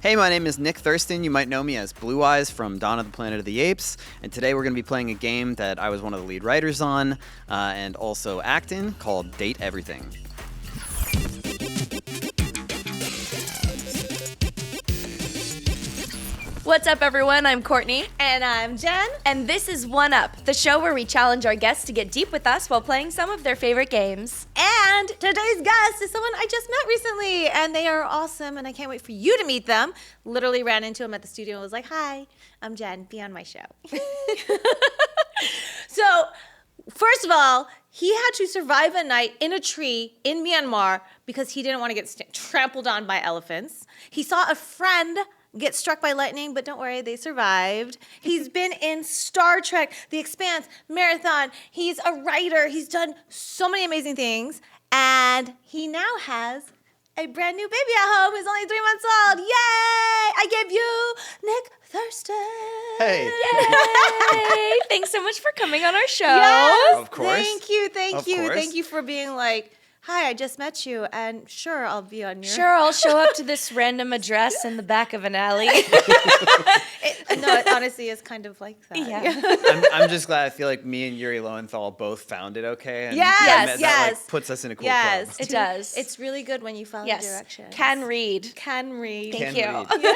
Hey, my name is Nick Thurston. You might know me as Blue Eyes from Dawn of the Planet of the Apes. And today we're going to be playing a game that I was one of the lead writers on and also act in called Date Everything. What's up, everyone? I'm Courtney. And I'm Jen. And this is One Up, the show where we challenge our guests to get deep with us while playing some of their favorite games. And today's guest is someone I just met recently, and they are awesome, and I can't wait for you to meet them. Literally ran into him at the studio and was like, hi, I'm Jen, be on my show. So, first of all, he had to survive a night in a tree in Myanmar because he didn't want to get trampled on by elephants. He saw a friend get struck by lightning, but don't worry, they survived. He's been in Star Trek, The Expanse, Marathon. He's a writer. He's done so many amazing things. And he now has a brand new baby at home. He's only 3 months old. Yay! I give you Nick Thurston. Hey. Yay! Thanks so much for coming on our show. Yes. Of course. Thank you. Of course. Thank you for being like, hi, I just met you, and sure, I'll be on your... Sure, I'll show up to this random address in the back of an alley. It honestly is kind of like that. Yeah. I'm just glad. I feel like me and Yuri Lowenthal both found it okay. And Yes, that like, puts us in a cool club. It does. It's really good when you follow directions. Can read. Can read. Thank Can you. read.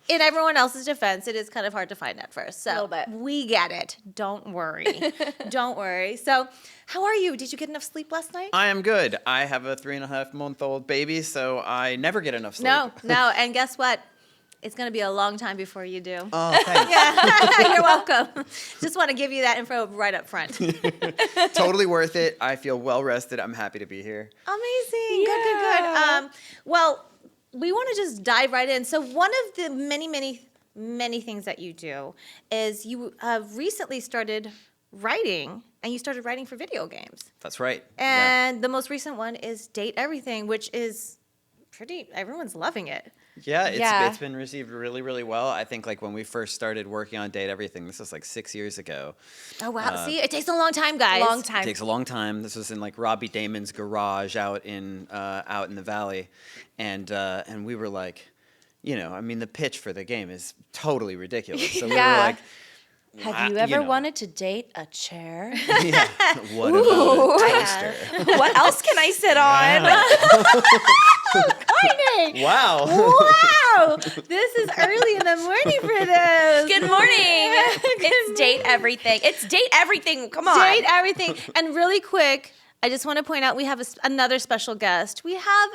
In everyone else's defense, it is kind of hard to find at first. So A little bit. we get it. Don't worry. Don't worry. So how are you? Did you get enough sleep last night? I am good. I have a 3.5-month-old baby, so I never get enough sleep. No. And guess what? It's going to be a long time before you do. Oh, thanks. Yeah, you're welcome. Just want to give you that info right up front. Totally worth it. I feel well rested. I'm happy to be here. Amazing. Yeah. Good. Well, we want to just dive right in. So one of the many things that you do is you have recently started writing, and you started writing for video games. That's right. And the most recent one is Date Everything, which is everyone's loving it. Yeah, it's been received really, really well. I think like when we first started working on Date Everything, this was like 6 years ago. Oh, wow. See, it takes a long time, guys. It takes a long time. This was in like Robbie Damon's garage out in the valley, and we were like, the pitch for the game is totally ridiculous. So we were like, have you ever wanted to date a chair? Yeah. What about a toaster? What else can I sit on? Courtney! Wow. Wow! This is early in the morning for this. Good morning. It's Date Everything. It's Date Everything. Come on. Date Everything. And really quick, I just want to point out we have another special guest. We have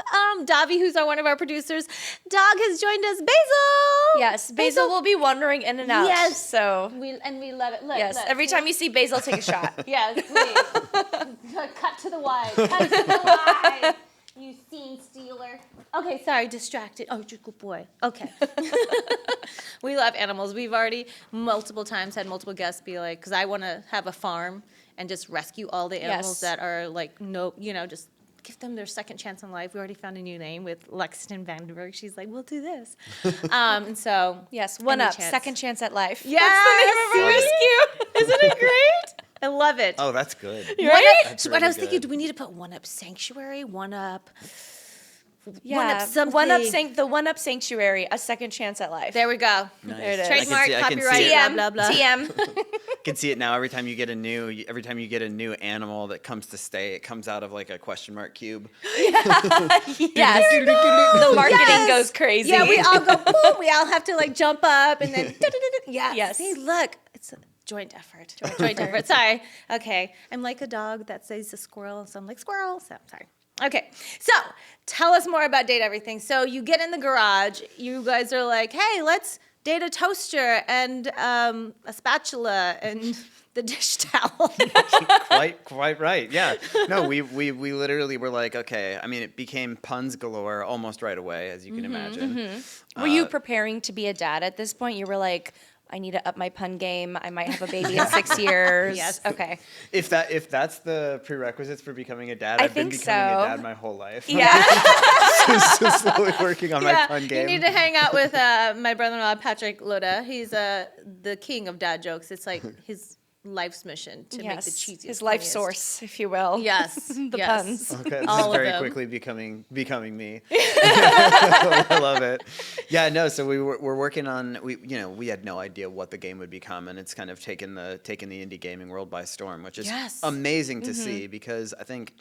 Davi, who's one of our producers. Dog has joined us. Basil! Yes, Basil will be wandering in and out. Yes. So We love it. Look, yes, look. every time you see Basil, take a shot. Yes, please. Cut to the wide. Cut to the wide. You scene stealer. Okay, sorry, distracted. Oh, you're a good boy. Okay. We love animals. We've already multiple times had multiple guests be like, because I want to have a farm and just rescue all the animals that are like, just give them their second chance in life. We already found a new name with Lexington Vandenberg. She's like, we'll do this. And so. Yes, One Any Up, chance. Second Chance at Life. Yes! That's the name of our rescue. Isn't it great? I love it. Oh, that's good. Right? That's So really what I was good. thinking, do we need to put One Up Sanctuary, One Up... Yeah. One Up something. The One Up Sanctuary, a second chance at life. There we go. Nice. There it is. Trademark, I can see copyright, it. blah, blah, blah. TM. I can see it now. Every time you get a new animal that comes to stay, it comes out of like a question mark cube. Yes. The marketing goes crazy. Yeah, we all go, boom. We all have to like jump up and then, yeah. Yes. See, look, it's a joint effort. Joint effort. Sorry. Okay. I'm like a dog that says a squirrel, so I'm like squirrel. So sorry. Okay. So tell us more about Date Everything. So you get in the garage. You guys are like, hey, let's date a toaster and a spatula and the dish towel. Quite right. Yeah. No, we literally were like, okay. I mean, it became puns galore almost right away, as you can imagine. Were you preparing to be a dad at this point? You were like, I need to up my pun game. I might have a baby in 6 years. Yes. Okay. If that's the prerequisites for becoming a dad, I I've been think becoming so. a dad my whole life. Yeah. Just slowly working on my pun game. You need to hang out with my brother-in-law, Patrick Loda. He's the king of dad jokes. It's like his life's mission to make the cheesiest. His life funniest. source, if you will. Yes, The yes. puns. Okay, this All is of very them. quickly becoming me. I love it. Yeah, no. So we're working on. We had no idea what the game would become, and it's kind of taken the indie gaming world by storm, which is Yes. amazing to see, because I think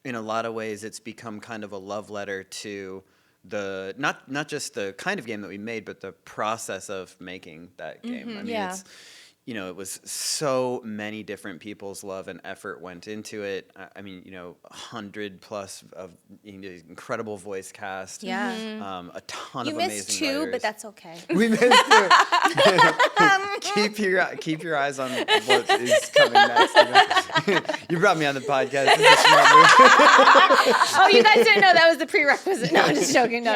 in a lot of ways it's become kind of a love letter to the not just the kind of game that we made, but the process of making that game. I mean, Yeah. it's. It was so many different people's love and effort went into it. I mean, 100 plus of incredible voice cast. Yeah. A ton You of missed amazing two, writers. but that's okay. We missed two. keep your eyes on what is coming next. You brought me on the podcast. This is a smart move. Oh, you guys didn't know that was the prerequisite. No, I'm just joking. No.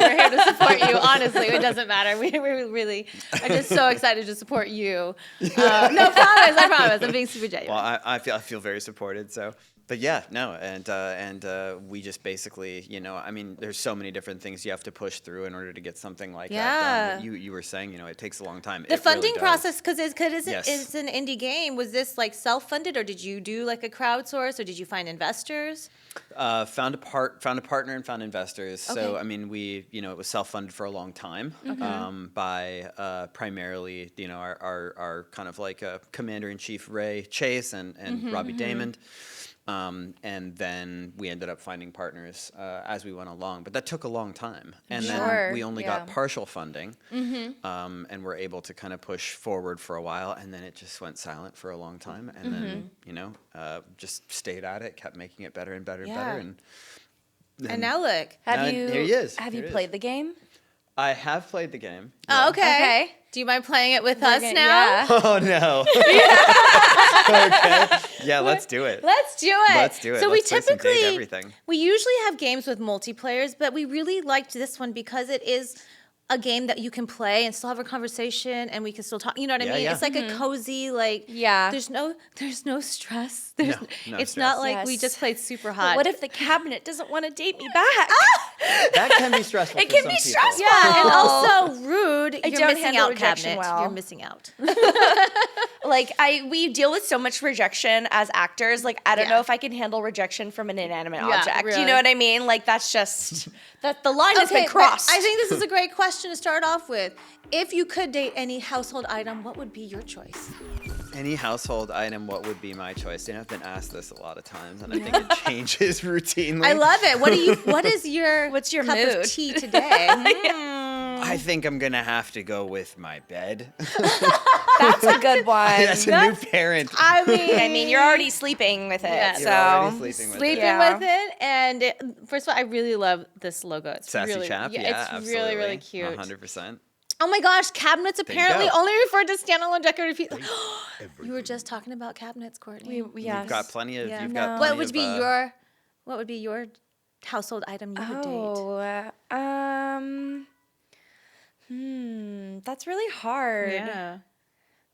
We're here to support you. Honestly, it doesn't matter. We really are just so excited to support you. No, I promise. I'm being super genuine. Well, I feel very supported. So, but yeah, no, and we just basically, I mean, there's so many different things you have to push through in order to get something like that done. You were saying, it takes a long time. The It funding really does. process, because Yes. it's an indie game. Was this like self-funded, or did you do like a crowdsource, or did you find investors? Found a partner and found investors. So Okay. I mean, it was self-funded for a long time by primarily our kind of like commander-in-chief Ray Chase and Robbie Damon. And then we ended up finding partners as we went along, but that took a long time. And Sure, then we only yeah. got partial funding, and were able to kind of push forward for a while, and then it just went silent for a long time, and then just stayed at it, kept making it better and better and better, And now look. Have you? Here he is. Have Here you he is. played the game? I have played the game. Oh, okay. Okay. Do you mind playing it with We're us gonna- now? yeah. Oh no. Okay. Yeah, let's do it. Let's do it. Let's do it. So Let's we play some Date typically Everything. we usually have games with multiplayers, but we really liked this one because it is a game that you can play and still have a conversation, and we can still talk. You know what I Yeah, mean? yeah. It's like a cozy, like Yeah. There's no stress. No It's stress. not like we Yes. just played super But hot. what if the cabinet doesn't want to date me back? That can be stressful. It for can some be people. stressful. yeah, and also rude. You're don't missing handle out, rejection cabinet. well. You're missing out. Like we deal with so much rejection as actors. Like I don't Yeah. know if I can handle rejection from an inanimate Yeah, object. really. You know what I mean? Like that's just that the line has been but crossed. I think this is a great question to start off with. If you could date any household item, what would be your choice? Any household item, what would be my choice? I've been asked this a lot of times, and I think it changes routinely. I love it. What is your What's your cup mood? of tea today? I think I'm gonna have to go with my bed. That's a good one. As a new parent. I mean, I mean, you're already sleeping with it, Yeah. You're so already sleeping with sleeping it. Yeah. with it, and first of all, I really love this logo. It's Sassy really, chap. Yeah, it's absolutely. really, really cute. 100%. Oh my gosh, cabinets you apparently go. only refer to standalone decorative pieces. You were just talking about cabinets, Courtney. yes. You've got plenty of. Yeah. You've got No. plenty What would of, be what would be your household item you would date? That's really hard. Yeah.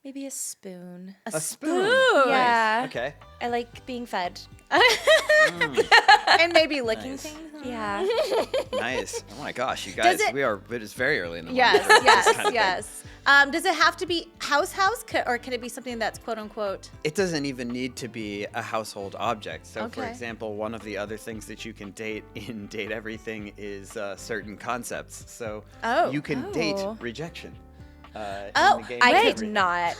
Maybe a spoon. A spoon. Yeah. Okay. I like being fed. And maybe licking Nice. things. Yeah. Nice. Oh my gosh, you guys, it- it is very early in the morning. Yes, for this yes, kind of thing. yes. Does it have to be house, or can it be something that's quote unquote? It doesn't even need to be a household object. So, for Okay. example, one of the other things that you can date in Date Everything is certain concepts. So, Oh. you can date Oh. rejection. Oh, in the game I Date could Everything. not.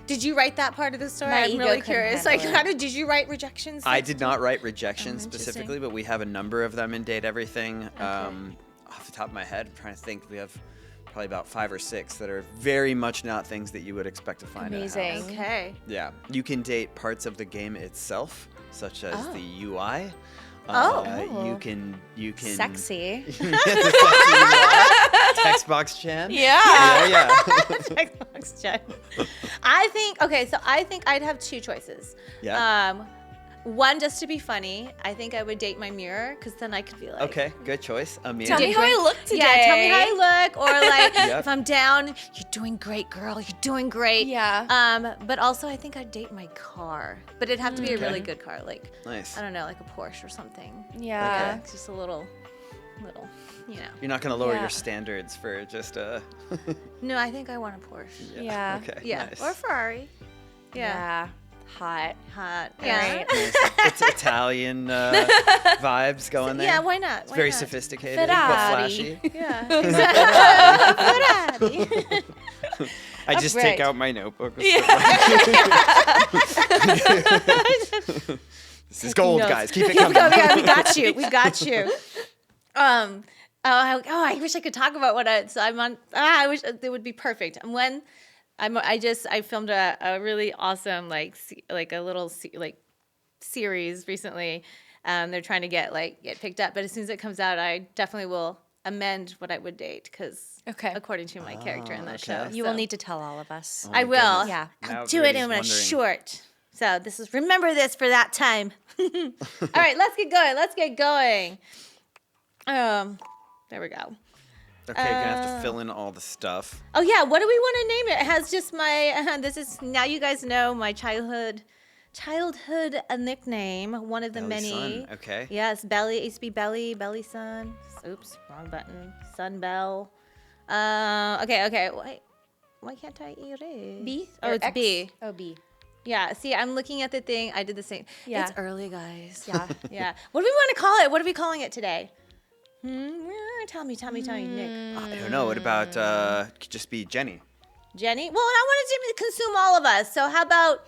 Did you write that part of the story? My I'm ego really couldn't curious. handle Like, it. did you write rejections? I did not write rejection interesting. specifically, but we have a number of them in Date Everything. Off the top of my head, I'm trying to think. We have probably about 5 or 6 that are very much not things that you would expect to find in a Amazing. house. Okay. Yeah, you can date parts of the game itself, such as the UI. Oh. You can Sexy. Yeah, the sexy UI. Text box Chan. Yeah. Yeah. Xbox Jen. I think I'd have 2 choices. Yeah. One just to be funny. I think I would date my mirror because then I could be like, Okay, good choice. Amir. Tell me how I look today. yeah, tell me how I look, or like Yep. if I'm down, you're doing great, girl. You're doing great. Yeah. But also I think I'd date my car, but it'd have to be a really Okay. good car, like Nice. I don't know, like a Porsche or something. Yeah. Like just a little, you know. You're not gonna lower Yeah. your standards for just a. No, I think I want a Porsche. Yeah. Okay. Yeah, Nice. or a Ferrari. Yeah. Hot. Hot. All Yeah. right. It's Italian vibes going there. Yeah, why not? It's Why very not? sophisticated, Ferrari. but flashy. Yeah. I just right. take out my notebook. This is gold, notes. guys. Keep it coming. Yeah, we got you. We got you. I wish I could talk about what I'm on. I wish it would be perfect. I filmed a really awesome like a little series recently. They're trying to get picked up, but as soon as it comes out, I definitely will amend what I would date because according to my character in that show, You will need to tell all of us. I will. Yeah. I'll Now do it everybody's in a wondering. short. So remember this for that time. All right, let's get going. There we go. Okay, you're gonna have to fill in all the stuff. Oh yeah, what do we want to name it? It has just my. This is now you guys know my childhood nickname. One of the Belly many. Sun, okay. Yes, Belly. It used to be Belly Sun. Oops, wrong button. Sun Bell. Okay. Why can't I erase? B? Oh, Or it's X? B. Oh, B. Yeah. See, I'm looking at the thing. I did the same. Yeah. It's early, guys. Yeah. Yeah. What do we want to call it? What are we calling it today? Tell me, Nick. I don't know. What about could just be Jenny? Jenny? Well, I wanted to consume all of us. So how about,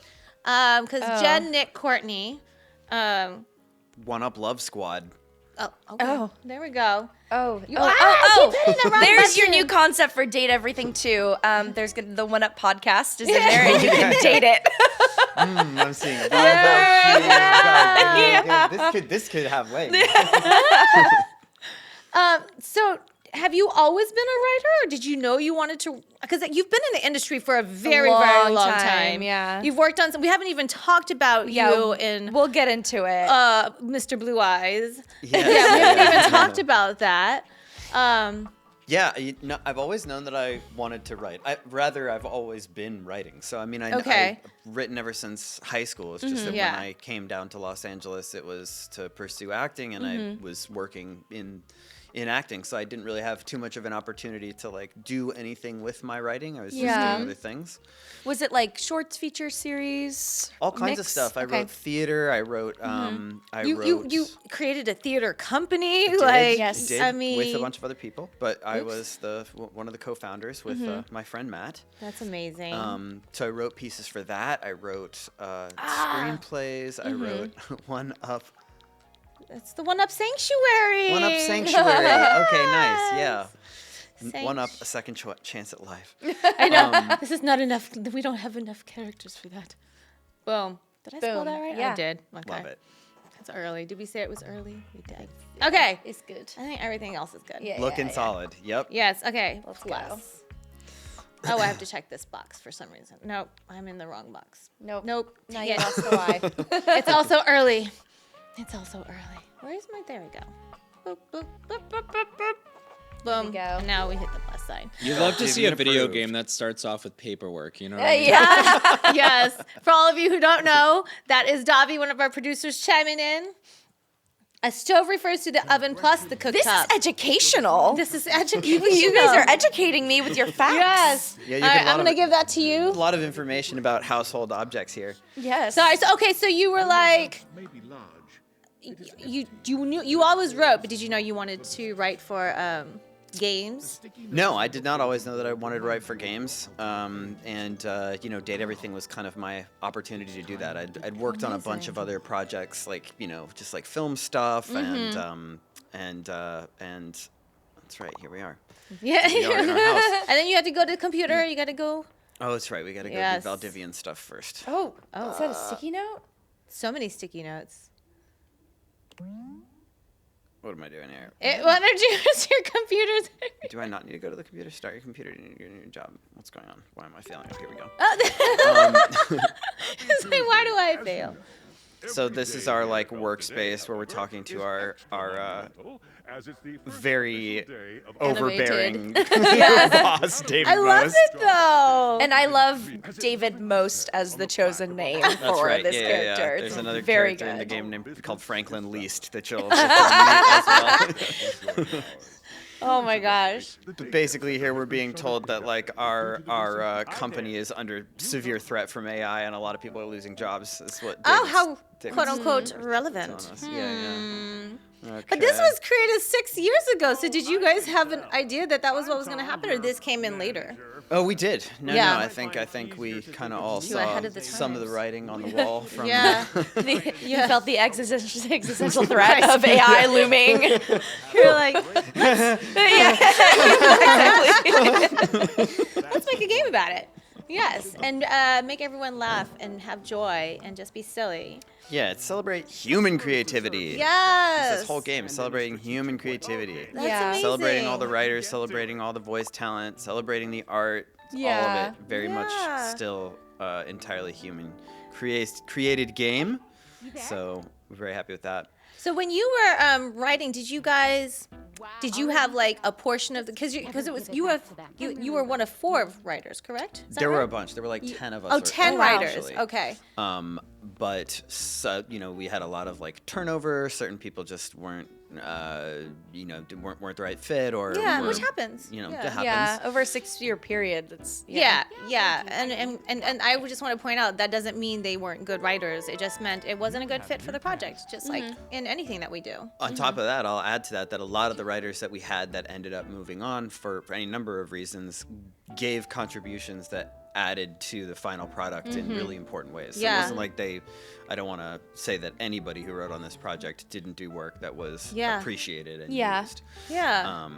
because Jen, Nick, Courtney. One Up Love Squad. Oh, okay. Oh. There we go. Oh. I keep hitting the wrong There's your button. new concept for Date Everything too. There's the One Up podcast is in there, and you can date it. I'm seeing. This could have legs. So have you always been a writer, or did you know you wanted to? Because you've been in the industry for a very, very long time. Yeah. You've worked on some. We haven't even talked about you in We'll get into it. Mr. Blue Eyes. Yes. Yeah, we haven't even talked about that. Yeah, I've always known that I wanted to write. I've always been writing. So, I mean, Okay. I've written ever since high school. It's just that Yeah. when I came down to Los Angeles, it was to pursue acting, and I was working in acting. So I didn't really have too much of an opportunity to, do anything with my writing. I was just Yeah. doing other things. Was it like shorts, feature series? All kinds of mix? stuff. I Okay. wrote theater. I wrote, You created a theater company, Yes. did I mean, with a bunch of other people, but I was one of the co-founders with my friend Matt. that's amazing. So I wrote pieces for that. I wrote screenplays. I wrote One Up It's the One Up Sanctuary. One Up Sanctuary. Okay, nice. Yeah. One Up A Second Chance at Life. I know. This is not enough. We don't have enough characters for that. Boom. Did I spell Boom. that right? Yeah. I did. Okay. Love it. It's early. Did we say it was early? We did. Okay. It's good. I think everything else is good. Yeah. Looking solid. Yep. Yes. Okay. Let's go. Plus. Oh, I have to check this box for some reason. Nope. I'm in the wrong box. Nope. Nope. Now Yeah. you lost the Y. It's also early. It's also early. Where's my? There we go. Boop, boop, boop, boop, boop, boop. Boom. we go. And now we hit the plus sign. You'd love to see a Divvy video approved. game that starts off with paperwork, you know what I mean? Yeah. Yes. For all of you who don't know, that is Davi, one of our producers, chiming in. A stove refers to the oven plus the cooktop. This is educational. This is educational. You guys are educating me with your facts. Yes. Yeah, you All get right, a lot I'm going to of- give that to A you. lot of information about household objects here. Yes. So you were like, may be large. you knew you always wrote, but did you know you wanted to write for games? No, I did not always know that I wanted to write for games. Date Everything was kind of my opportunity to do that. I'd worked on a bunch of other projects, just like film stuff, and that's right. Here we are. Yeah. We are in our house. And then you had to go to the computer. You got to go. Oh, that's right. We got to go Yes. do Valdivian stuff first. Oh, is that a sticky note? So many sticky notes. What am I doing here? What did you use your computers? Do I not need to go to the computer? Start your computer. You need to do your job. What's going on? Why am I failing? Oh, here we go. It's like, why do I fail? So this is our workspace where we're talking to our very overbearing boss, David I love Most. it though. And I love David most as the chosen name That's for right. this yeah, character. Yeah. It's There's another very character good. in the game called Franklin Least that you'll meet as well. Oh my gosh. Basically, here we're being told that like our company is under severe threat from AI, and a lot of people are losing jobs. That's what. Oh, how David's quote unquote telling relevant. us. Yeah. But this Okay. was created 6 years ago. So did you guys have an idea that that was what was going to happen, or this came in later? Oh, we did. No, Yeah. I think we kind of all You saw ahead of the some of the times. writing on the wall from. Yeah. You felt the existential threat of AI looming. You're like, Exactly. let's make a game about it. Yes, and make everyone laugh and have joy and just be silly. Yeah, it's celebrate human creativity. Yes. This whole game is celebrating human creativity. That's Yeah. amazing. Celebrating all the writers, celebrating all the voice talent, celebrating the art. All Yeah. of it very Yeah. much still entirely human created game. So we're very happy with that. So when you were writing, did you have like a portion of the because it was you were one of 4 writers, correct? Is that There were right? a bunch. There were like 10 of us. Oh, or 10 so, writers. actually. Okay. But so, we had a lot of like turnover. Certain people just weren't weren't the right fit, or Yeah, were, which happens. that Yeah. happens. Yeah, over a 6-year period. That's Yeah, and I would just want to point out that doesn't mean they weren't good writers. It just meant it wasn't a good fit for the project, just like in anything that we do. On top of that, I'll add to that a lot of the writers that we had that ended up moving on for any number of reasons gave contributions that added to the final product in really important ways. So Yeah. it wasn't like I don't want to say that anybody who wrote on this project didn't do work that was Yeah. appreciated and Yeah. used. Yeah.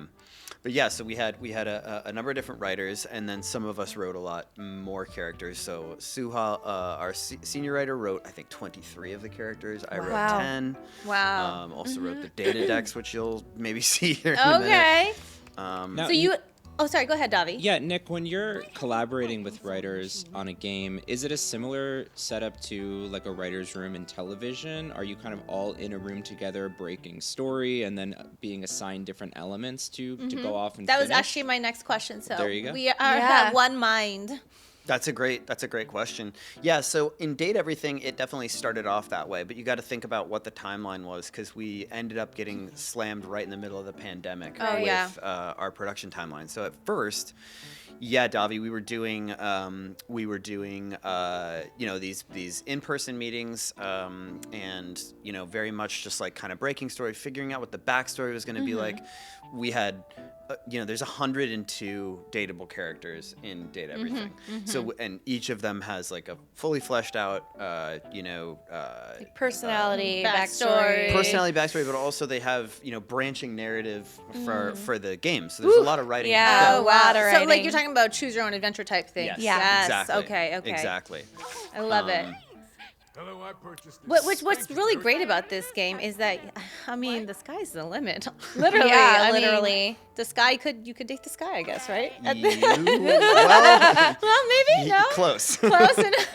But yeah, so we had a number of different writers, and then some of us wrote a lot more characters. So Suha, our senior writer, wrote I think 23 of the characters. I wrote Wow. 10. Wow. Also wrote the data decks, which you'll maybe see here in a minute. Okay. Now, So you. Oh, sorry. Go ahead, Davi. Yeah, Nick, when you're collaborating with writers on a game, is it a similar setup to like a writer's room in television? Are you kind of all in a room together breaking story and then being assigned different elements to go off and That was finish? actually my next question. So There you go. we are Yeah. have one mind. That's a great question. Yeah, so in Date Everything, it definitely started off that way, but you got to think about what the timeline was, because we ended up getting slammed right in the middle of the pandemic Oh, with yeah. our production timeline. So at first, yeah, Davi, we were doing these in-person meetings, and very much just like kind of breaking story, figuring out what the backstory was going to be like. We had there's 102 dateable characters in Date Everything. So, and each of them has like a fully fleshed out, personality, Backstory. backstory. personality backstory, but also they have, branching narrative for the game. So there's a lot of writing. Yeah. to Oh go. wow. lot of So like writing. you're talking about choose your own adventure type thing. Yes. Yeah. Yes. Exactly. Okay. Okay. Exactly. I love it. Hello, I purchased this. What's really great about this game is that the sky's the limit. Literally. Yeah, I mean, literally. the sky you could date the sky, I guess, right? Well, Well, maybe no. close. Close enough.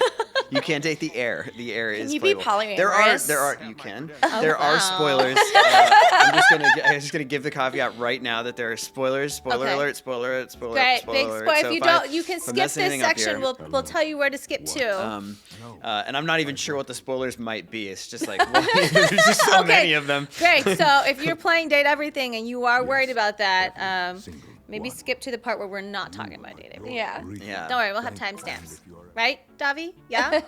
You can't date the air. The air is you be playable. polyamorous? There are. You can. Oh, There are wow. spoilers. I'm just gonna give the caveat right now that there are spoilers. Spoiler Okay. alert. Spoiler alert. Spoiler Great, alert. big Spoiler spoiler. alert. If you So don't, you can if I'm skip messing this anything up section. here, We'll tell you where to skip to. and I'm not even sure what the spoilers might be. It's just like there's just so many of them. Great. So if you're playing Date Everything and you are worried about that, maybe skip to the part where we're not talking about Date Everything. Yeah. Yeah. Don't worry, we'll have timestamps. Right, Davi? Yeah?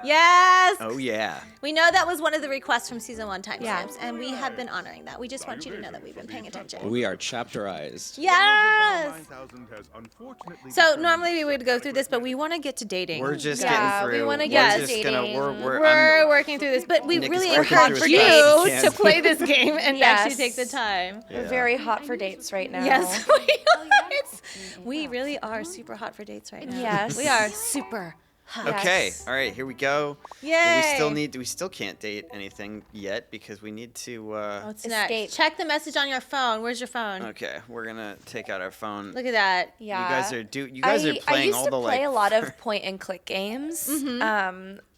Yes. Oh yeah. We know that was one of the requests from season 1 timestamps, Yeah. and we have been honoring that. We just want you to know that we've been paying attention. We are chapterized. Yes. 9000 has unfortunately So determined normally we would go through this, but we want to get to dating. We're just Yeah, getting we through. wanna We're get just to gonna- dating. we're- We're I'm- working through this, but we Nick is really working encourage through you as best he to can. play this game and Yes. actually take the time. We're very hot for dates right now. Yes, we are. We really are super hot for dates right now. Yes. We are super hot. Okay. Yes. All right. Here we go. Yay. But we still can't date anything yet because we need to. What's Escape. next? Check the message on your phone. Where's your phone? Okay, we're gonna take out our phone. Look at that. Yeah. You guys are I playing used all to the play like. a lot of point and click games.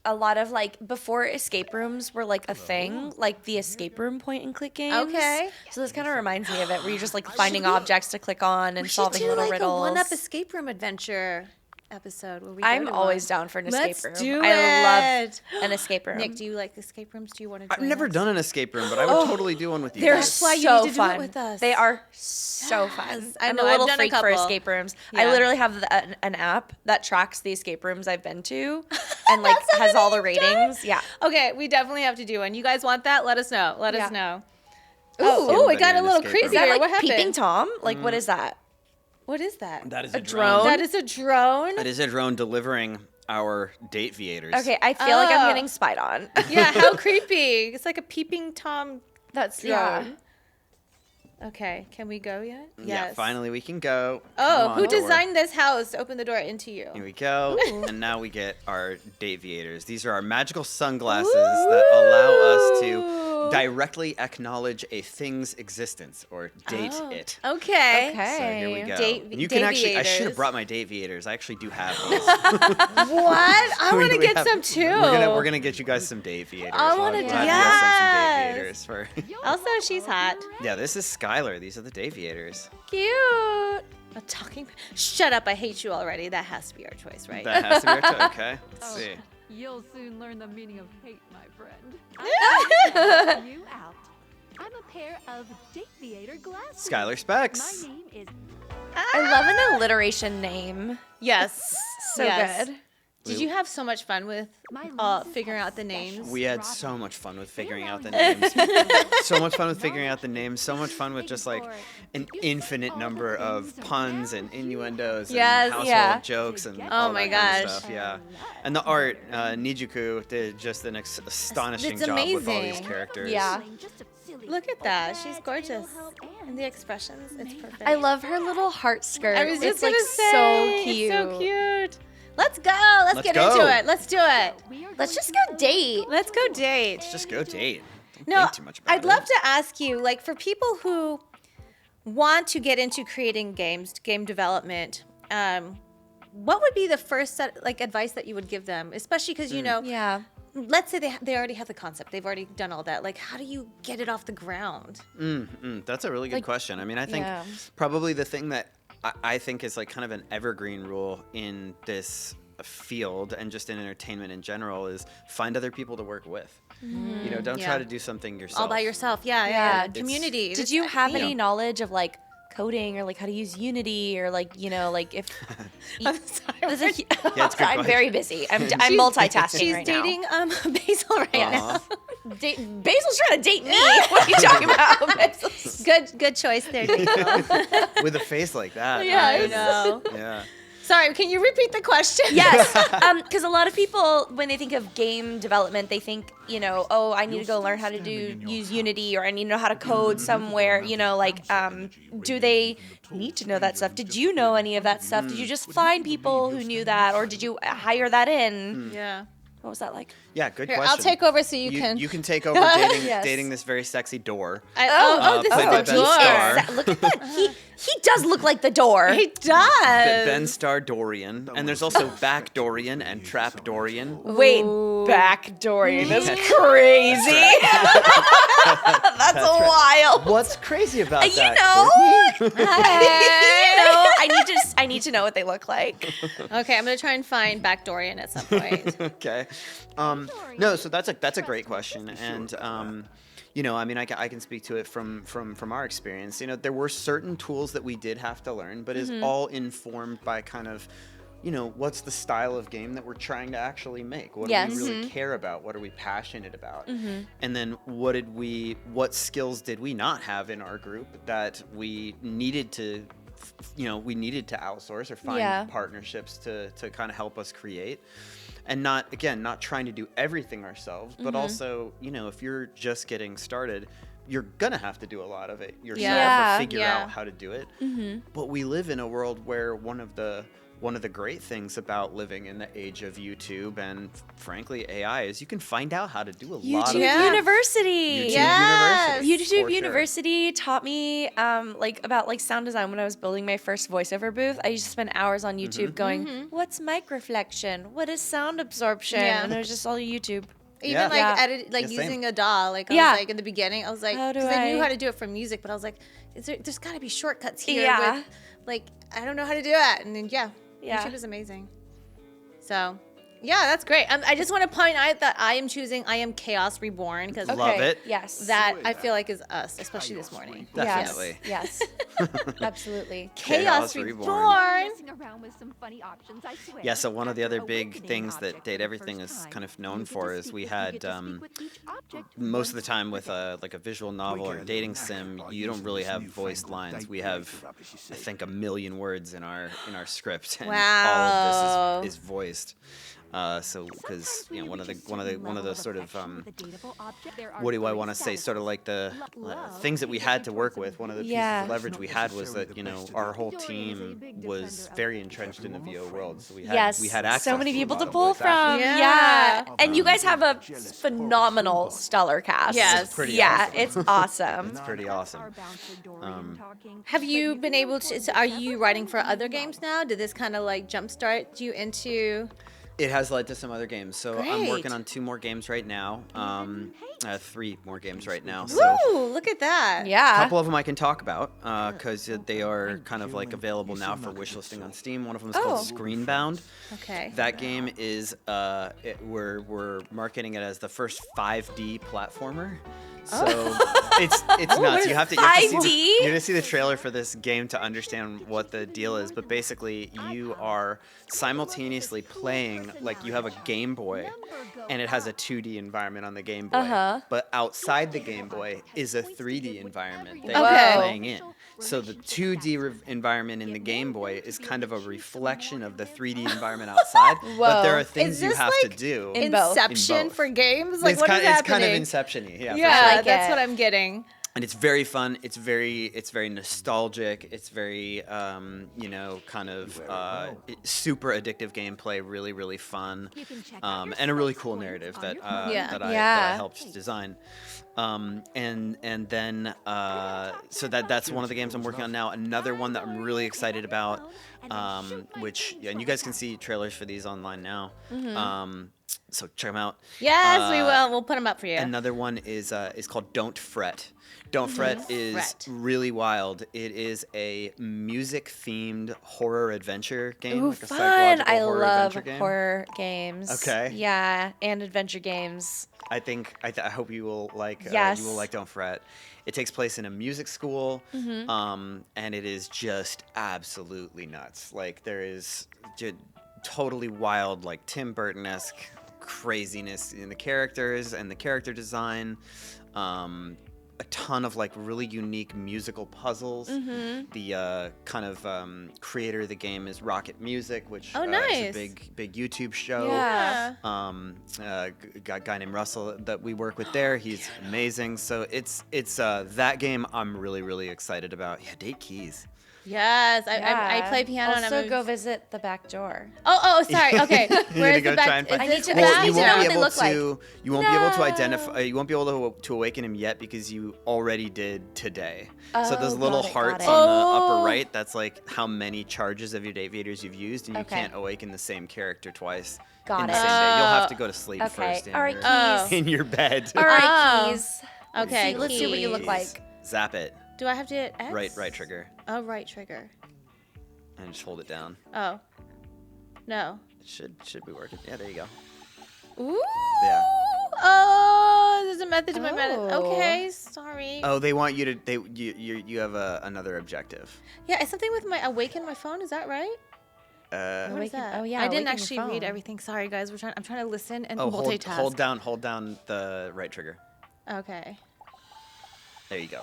A lot of like before escape rooms were like a thing, like the escape room point and click games. Okay. So this kind of reminds me of it, where you're just like finding objects to click on and We should solving do little like riddles. a one-up escape room adventure episode where we I'm go to always one. down for an Let's escape room. do I love it. an escape room. Nick, do you like escape rooms? Do you want to I've join never us? done an escape room, but I would totally do one with you They're guys. That's why you so need to do it fun. with us. They are so fun. I I'm know, a I've little done a freak for couple. escape rooms. Yeah. I literally have an app that tracks the escape rooms I've been to and like has all the ratings. Yeah. Okay, we definitely have to do one. You guys want that? Let us know. Let Yeah. us know. Ooh. Oh, it got Everybody a in little escape room. creepier. Is that like What happened? Peeping Tom? Like what is that? What is that? That is A a drone? That is a drone. That is a drone delivering our date viators. Okay, I feel like I'm Oh. getting spied on. Yeah, how creepy. It's like a peeping Tom That's drone. Okay, can we go yet? Yeah, finally we can go. Oh, Come who on, door. designed this house? Open the door into you. Here we go. And now we get our date viators. These are our magical sunglasses that allow us to directly acknowledge a thing's existence or date it. Okay. Okay. So here we go. Date- you can actually. I should deviators. have brought my date viators. I actually do have these. What? I want to We get have- some too. We're gonna get you guys some date viators. I wanna We'll do- have you guys some Yes. date viators for. Also, she's hot. Yeah, this is Skylar. These are the date viators. Cute. A talking. Shut up! I hate you already. That has to be our choice, right? That has to be our choice. Okay. Let's see. You'll soon learn the meaning of hate, my friend. I'm gonna you out. I'm a pair of Daviator glasses. Skylar Specs. My name is I love an alliteration name. Yes. So Yes. good. Did you have so much fun with My lenses figuring have out the special names? We had so much fun with figuring out the names. So much fun with figuring out the names. So much fun with just like an infinite number of puns and innuendos and Yes, household yeah. jokes and Oh all my that kind of gosh. stuff. Yeah. And the art, Nijuku did just an astonishing It's job with all these amazing. characters. Yeah. Look at that. She's gorgeous. And the expressions, it's perfect. I love her little heart skirt. I was just it's gonna like say, so cute. It's so cute. Let's go. Let's Let's get go. into it. Let's do it. Let's just go date. Let's go date. Let's just go date. Don't No, think too much about I'd it. love to ask you, like, for people who want to get into creating games, game development, what would be the first set, like, advice that you would give them? Especially because, you know, Yeah. let's say they already have the concept, they've already done all that. Like, how do you get it off the ground? That's a really good question. I mean, I think yeah. probably the thing that I think is like kind of an evergreen rule in this field and just in entertainment in general is find other people to work with. You know, don't Yeah. try to do something yourself. All by yourself. Yeah, Yeah. yeah. It's- Community. Did you have any Yeah. knowledge of like coding or like how to use Unity or like, you know, like if I'm sorry. This is- Yeah, it's a good I'm question. very busy. I'm multitasking She's right dating Basil right now. Aw. now. Basil's trying to date me. What are you talking about? Basil's- Good choice there, Basil. With a face like that. Yeah, I nice. know. Yeah. Sorry, can you repeat the question? Yes, because a lot of people, when they think of game development, they think, you know, oh, I need to go learn how to use Unity, or I need to know how to code somewhere. You know, like, do they need to know that stuff? Did you know any of that stuff? Did you just find people who knew that, or did you hire that in? Yeah. What was that like? Yeah, good Here, question. I'll take over so you can. You can take over dating, Yes. dating this very sexy door. This played by is the Ben door. Starr. Look at that. He does look like the door. He does. Ben Star Dorian. And there's also Back Dorian and Trap Dorian. Wait, back Dorian is crazy. That's wild. What's crazy about You that? know, Courtney? I need to know what they look like. Okay, I'm gonna try and find back Dorian at some point. Okay. No, so that's a great question, and you know, I mean, I can speak to it from our experience. You know, there were certain tools that we did have to learn, but is all informed by kind of, you know, what's the style of game that we're trying to actually make? What do Yes. we really care about? What are we passionate about? And then what skills did we not have in our group that we needed to, you know, we needed to outsource or find Yeah. partnerships to kind of help us create. And not trying to do everything ourselves, but also, you know, if you're just getting started, you're gonna have to do a lot of it yourself Yeah. or figure Yeah. out how to do it. But we live in a world where one of the great things about living in the age of YouTube and frankly AI is you can find out how to do a lot of YouTube Yeah. University. YouTube Yes. University. for YouTube sure. University taught me like about like sound design when I was building my first voiceover booth. I used to spend hours on YouTube going, what's mic reflection? What is sound absorption? Yeah. And it was just all YouTube. Even Yeah. like Yeah. edit, like Yeah, same. using a DAW. Like I Yeah. was like in the beginning, I was like, How do because I knew I- how to do it from music, but I was like, there's got to be shortcuts here. Yeah. With, like I don't know how to do it, and then Yeah. YouTube is amazing. So, yeah, that's great. I just want to point out that I am Chaos Reborn because Love it. Yes. that I feel like is us, especially this morning. Definitely. Yes. Absolutely. Chaos Chaos Reborn. Reborn. Messing around with some funny options, I swear. Yeah, so one of the After other big awakening things an that object Date for the Everything first is time, kind of you known get to for is speak we with- you had get to speak with each object most of the once time per with day. like a visual novel or dating sim, you don't really have voiced lines. We have, I think, 1 million words in our script, and all Wow. of this is voiced. So because one of the sort of what do I want to say? Sort of like the things that we had to work with. One of the pieces Yeah. of leverage we had was that our whole team was very entrenched in the VO world, so we had access so many to a people lot to of pull voice actors. from. Yeah. And you guys have a phenomenal stellar cast. Yes. It's pretty yeah, awesome. it's awesome. It's pretty awesome. Have you been able to? So are you writing for other games now? Did this kind of like jumpstart you into? It has led to some other games. So I'm Great. working on 2 more games right now. 3 more games right now. So Woo! Look at that. a Yeah. couple of them I can talk about because they are kind of like available now for wishlisting on Steam. One of them is called Screenbound. Okay. That game is we're marketing it as the first 5D platformer. So it's nuts. You have to see 5D? you have to see the trailer for this game to understand what the deal is. But basically, you are simultaneously playing like you have a Game Boy, and it has a 2D environment on the Game Boy. Uh-huh. But outside the Game Boy is a 3D environment that Okay. you're playing in. So the 2D environment in the Game Boy is kind of a reflection of the 3D environment outside. But there are things Is you this have like to do. In both. Inception In both. for games? Like it's what is kind, it's kind of happening? Inception-y. Yeah. for Yeah, sure. like that's it. what I'm getting. And it's very fun. It's very nostalgic. It's very kind of super addictive gameplay. Really, really fun. And a really cool narrative that that I helped design. And then so that's one of the games I'm working on now. Another one that I'm really excited about, which and you guys can see trailers for these online now. So check them out. Yes, we will. We'll put them up for you. Another one is called Don't Fret. Don't Fret is Fret. really wild. It is a music-themed horror adventure game. Ooh, like a fun. psychological I horror love adventure game. horror games. Okay. Yeah, and adventure games. I hope you will like. Yes. You will like Don't Fret. It takes place in a music school, and it is just absolutely nuts. Like there is totally wild, like Tim Burton-esque craziness in the characters and the character design. A ton of like really unique musical puzzles. The kind of creator of the game is Rocket Music, which nice. is a big YouTube show. Yeah. Got a guy named Russell that we work with there. He's amazing. So it's that game I'm really excited about. Yeah, Date Keys. Yes, I play piano and Also, I'm go visit the back door. Oh, sorry. Okay. Where's go the try back? and find- Is I it need to- the back? I need you to know won't what be they able look like. to. You won't be able to No. identify. You won't be able to awaken him yet because you already did today. So those Oh, little got it, hearts got on it. the upper Oh. right. That's like how many charges of your date Vaders you've used, and you Okay. can't awaken the same character twice Got in the it. same day. You'll have to go to sleep Okay. first in, All right, your, keys. in your bed. All right, Oh. keys. Okay. Let's see what you look keys. like. Zap it. Do I have to hit X? Right trigger, Oh, right trigger. and just hold it down. Oh. No. It should be working. Yeah, there you go. Ooh. Yeah. Oh, there's a method to my medicine. Oh. Okay, sorry. Oh, they want you to. You have another objective. Yeah, it's something with my awaken my phone. Is that right? What is Awaken- that? oh, yeah, I didn't awaken your actually read phone. everything. Sorry, guys. I'm trying to listen and Oh, multitask. hold down the right trigger. Okay. There you go.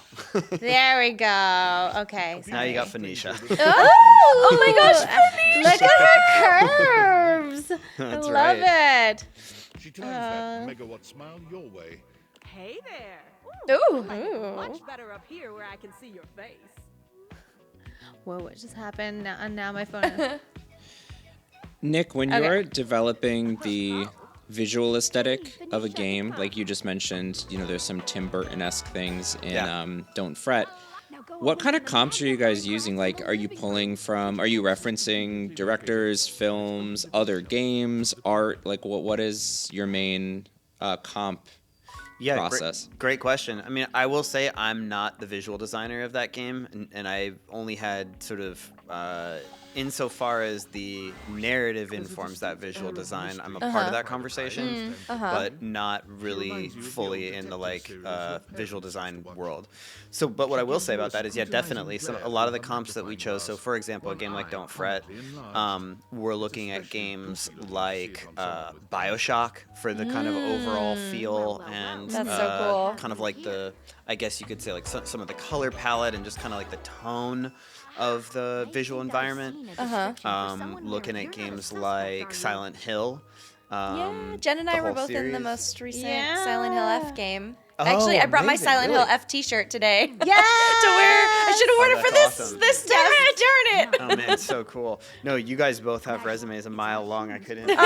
There we go. Okay. Now you got sorry. Phoenicia. Oh my gosh, Look at her curves. That's I love right. it. She turns that megawatt smile your way. Hey there. Ooh. Much better up here where I can see your face. Whoa, what just happened? Now my phone. Nick, when Okay. you're developing the visual aesthetic of a game, like you just mentioned, there's some Tim Burton-esque things in Yeah. Don't Fret. What kind of comps are you guys using? Like, are you referencing directors, films, other games, art? Like, what is your main comp process? Great question. I mean, I will say I'm not the visual designer of that game, and I only had sort of insofar as the narrative informs that visual design, I'm a part of that conversation, but not really fully in the like visual design world. So, but what I will say about that is, yeah, definitely. So a lot of the comps that we chose. So, for example, a game like Don't Fret, we're looking at games like BioShock for the kind of overall feel and That's so cool. kind of like the, I guess you could say like some of the color palette and just kind of like the tone of the visual environment. Looking at games like Silent Hill. Yeah, Jen and I the were whole both in the series. most recent Yeah. Silent Hill F game. Oh, Actually, I brought my amazing, Silent really? Hill F T-shirt today. Yeah. To wear. I should have worn it for that's this. awesome. This darn it. Oh man, it's so cool. No, you guys both have resumes a mile long. I couldn't keep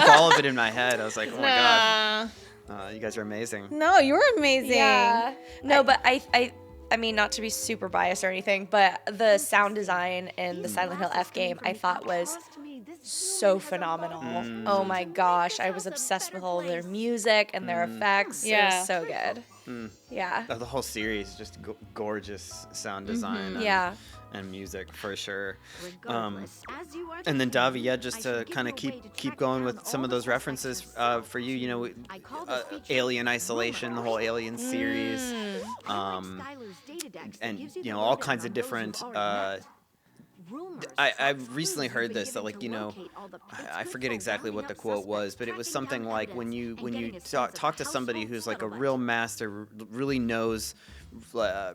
all of it in my head. I was like, oh my gosh, you guys are amazing. No, you're amazing. Yeah. No, but I mean, not to be super biased or anything, but the sound design in the Silent Hill F game I thought was so phenomenal. Oh my gosh, I was obsessed with all of their music and their effects. It Yeah. was so good. Yeah. The whole series, just gorgeous sound design. Yeah. And music for sure. Regardless, as you are And then today, Davi, yeah, just I to should give kind you of a way to keep track going down with some all of those the references suspects. for you. You know, I call this feature Alien Isolation, the whole Alien series, and you know all kinds of different. I've recently heard this that like, you know, I forget exactly what the quote was, but it was something like when you talk to somebody who's like a real master, really knows,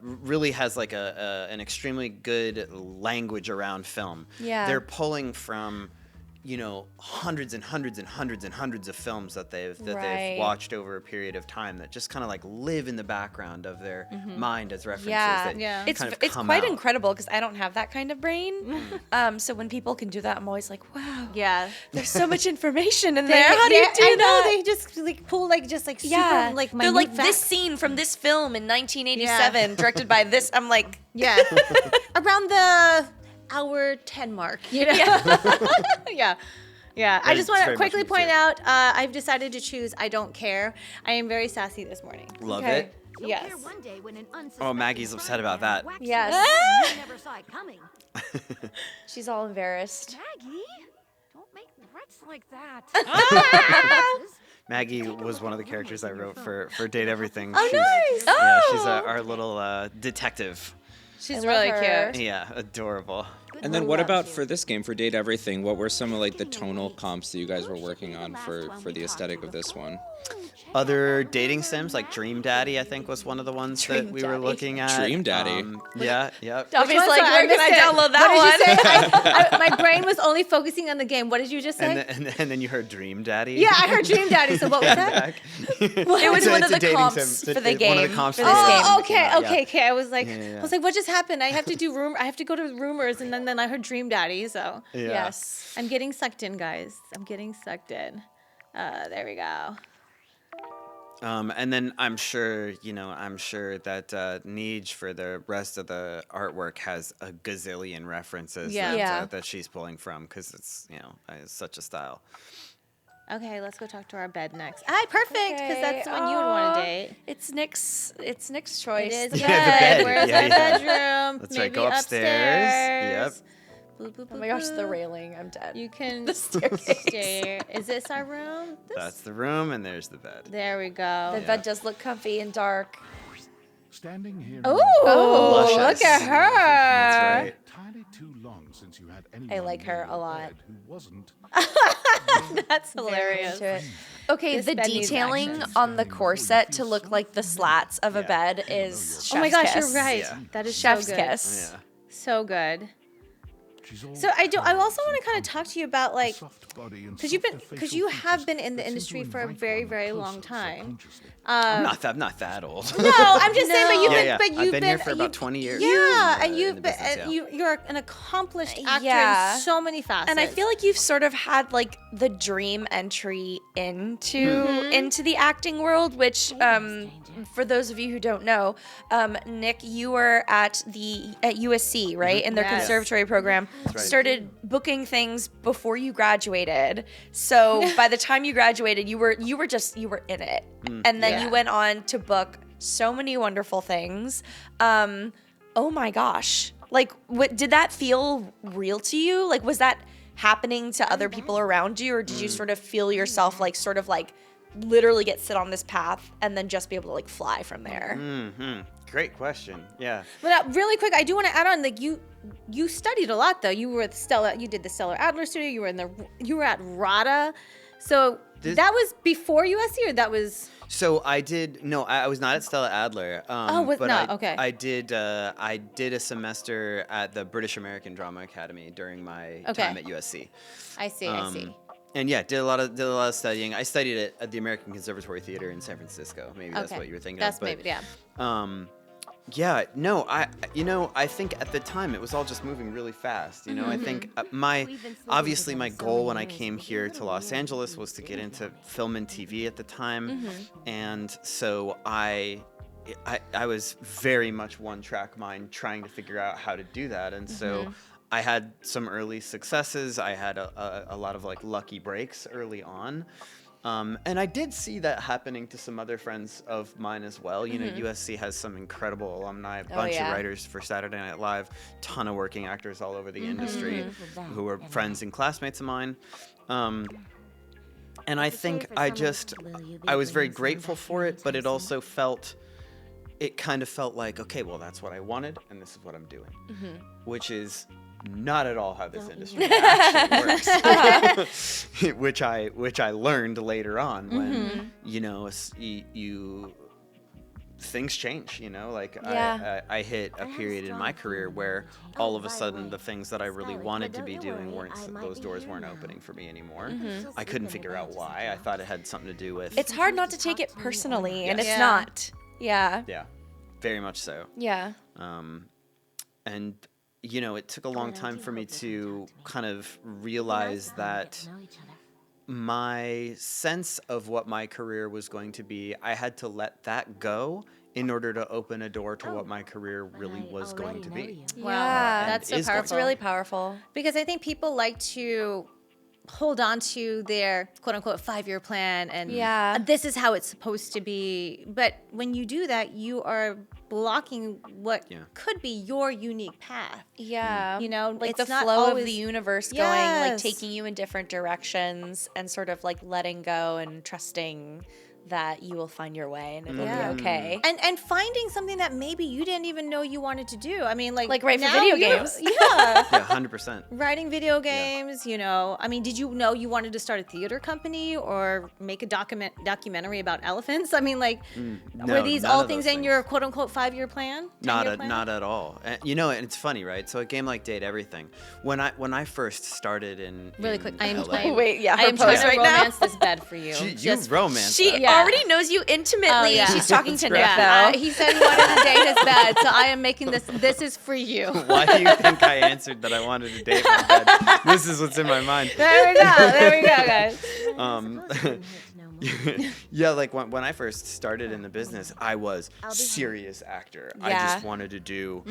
really has like an extremely good language around film. Yeah. They're pulling from, you know, hundreds and hundreds and hundreds and hundreds of films that they've Right. watched over a period of time that just kind of like live in the background of their mind as references. Yeah. that Yeah. It's kind of it's come quite out. incredible because I don't have that kind of brain. So when people can do that, I'm always like, wow. Yeah. There's so much information in there. How do you do I know that? they just like pull like just like super Yeah, like they're minute like this facts. scene from this film in 1987, directed by this. I'm like, Yeah. Around the hour 10 mark, you know? Yeah. Yeah. I It's just want very to much quickly me point too. out I've decided to choose I don't care. I am very sassy this morning. Love Okay. it. Yes. Oh, Maggie's upset about that. Yes. You never saw it coming. she's all embarrassed. Maggie, don't make threats like that. Maggie was one of the characters I wrote for Date Everything. Oh, nice. Yeah, she's our little detective. She's I really love her. cute. Yeah, adorable. And then what about for this game, for Date Everything? What were some of like the tonal comps that you guys were working on for the aesthetic of this one? Other dating sims like Dream Daddy, I think, was one of the ones that we were Daddy. looking at. Dream Daddy. Yeah, yep. Dobby's one? like, Sorry, where can I missed it. download What did you that say? My brain was only focusing on the game. What did you just say? And then you heard Dream Daddy. Yeah, I heard Dream Daddy. So what was that? It was one of the comps for the game. One of the comps for for this the game. game. Okay, Yeah. okay. I was like, Yeah. I was like, what just happened? I have to do I have to go to rumors, and then I heard Dream Daddy. So Yeah. Yes. I'm getting sucked in, guys. I'm getting sucked in. There we go. And then I'm sure that Neej for the rest of the artwork has a gazillion references Yeah. that, Yeah. that she's pulling from because it's it's such a style. Okay, let's go talk to our bed next. Perfect, because that's the one you would want to date. It's Nick's choice. It is Yeah, bed. the bed. Where's Yeah, our yeah. bedroom? That's Maybe right. Go upstairs. upstairs. Boop, boop, Oh my gosh, boop, the boop. railing. I'm dead. You can The staircase. stair. Is this our room? That's the room, and there's the bed. There we go. The bed does look comfy and dark. Standing here. Oh, Luscious. look at her. That's right. Entirely too long since you had anyone I like her near a your lot. bed who wasn't. That's Very hilarious. into it. Okay, This the bed needs detailing action. on the corset to look like the slats of a Yeah. bed is Oh my chef's gosh, kiss. you're right. Yeah. That is Chef's so good. kiss. Yeah. So good. She's all So I also want to kind of talk to you about like soft body and because softer facial you have features been in the that seem to industry for a invite very one very closer long time. subconsciously. I'm not that old. No, I'm just saying, but you've Yeah, been, yeah. but you've I've been here for about you've- 20 years. Yeah, and in you've the been, business, and yeah. you're an accomplished actor Yeah. in so many facets. And I feel like you've sort of had like the dream entry into the acting world, which for those of you who don't know, Nick, you were at USC, right, in their Yes. conservatory program. right. Started booking things before you graduated. So by the time you graduated, you were in it, and then you went on to book so many wonderful things. Oh my gosh. Like, did that feel real to you? Like, was that happening to other people around you, or did you sort of feel yourself like sort of like literally get set on this path and then just be able to like fly from there? Great question. Yeah. But really quick, I do want to add on, like you studied a lot though. You were at you did the Stellar Adler Studio. You were at RADA. So that was before USC, or that was? So I did I was not at Stella Adler. Okay. I did a semester at the British American Drama Academy during my time at USC. I see. And yeah, did a lot of studying. I studied at the American Conservatory Theater in San Francisco. Maybe that's what you were thinking That's of. But, maybe, yeah. I think at the time it was all just moving really fast. I think my goal when I came here to Los Angeles was to get into film and TV at the time, and so I was very much one-track mind trying to figure out how to do that, and so I had some early successes. I had a lot of like lucky breaks early on. And I did see that happening to some other friends of mine as well. USC has some incredible alumni, a bunch of writers for Saturday Night Live, ton of working actors all over the industry who were friends and classmates of mine. And I think I was very grateful for it, but it kind of felt like, okay, well, that's what I wanted, and this is what I'm doing, which is not at all how this industry actually works, which I learned later on when things change. I hit a period in my career where all of a sudden the things that I really wanted to be doing those doors weren't opening for me anymore. I couldn't figure out why. I thought it had something to do with. It's hard not to take it personally, and it's not. Yeah. Yeah, very much so. Yeah. And it took a long time for me to kind of realize that my sense of what my career was going to be, I had to let that go in order to open a door to what my career really was going to be. Yeah, that's so is powerful. It's really powerful. Because I think people like to hold on to their quote-unquote 5-year plan and this is how it's supposed to be. But when you do that, you are blocking what could be your unique path. Yeah. Like it's the not flow always of the universe going, like taking you in different directions and sort of like letting go and trusting that you will find your way and it'll be okay. And finding something that maybe you didn't even know you wanted to do. I mean, like write for now video you're- games. Yeah. Yeah, 100%. Writing video games, I mean, did you know you wanted to start a theater company or make a documentary about elephants? I mean, like, were these none all of things those in your quote-unquote 5-year plan? Not 10-year plan? not at all. And, and it's funny, right? So a game like Date Everything, when I first started in Really quick, I am LA, trying. Wait, yeah, I her am trying pose to right now. romance this bed for you. you romance. She Yeah. already knows you intimately. Oh, yeah. She's talking to Nick, Yeah, though. he said he wanted to date his bed, so I am making this. This is for you. Why do you think I answered that I wanted to date my bed? This is what's in my mind. There we go, guys. Yeah, like when I first started in the business, I was a serious actor. I just wanted to do,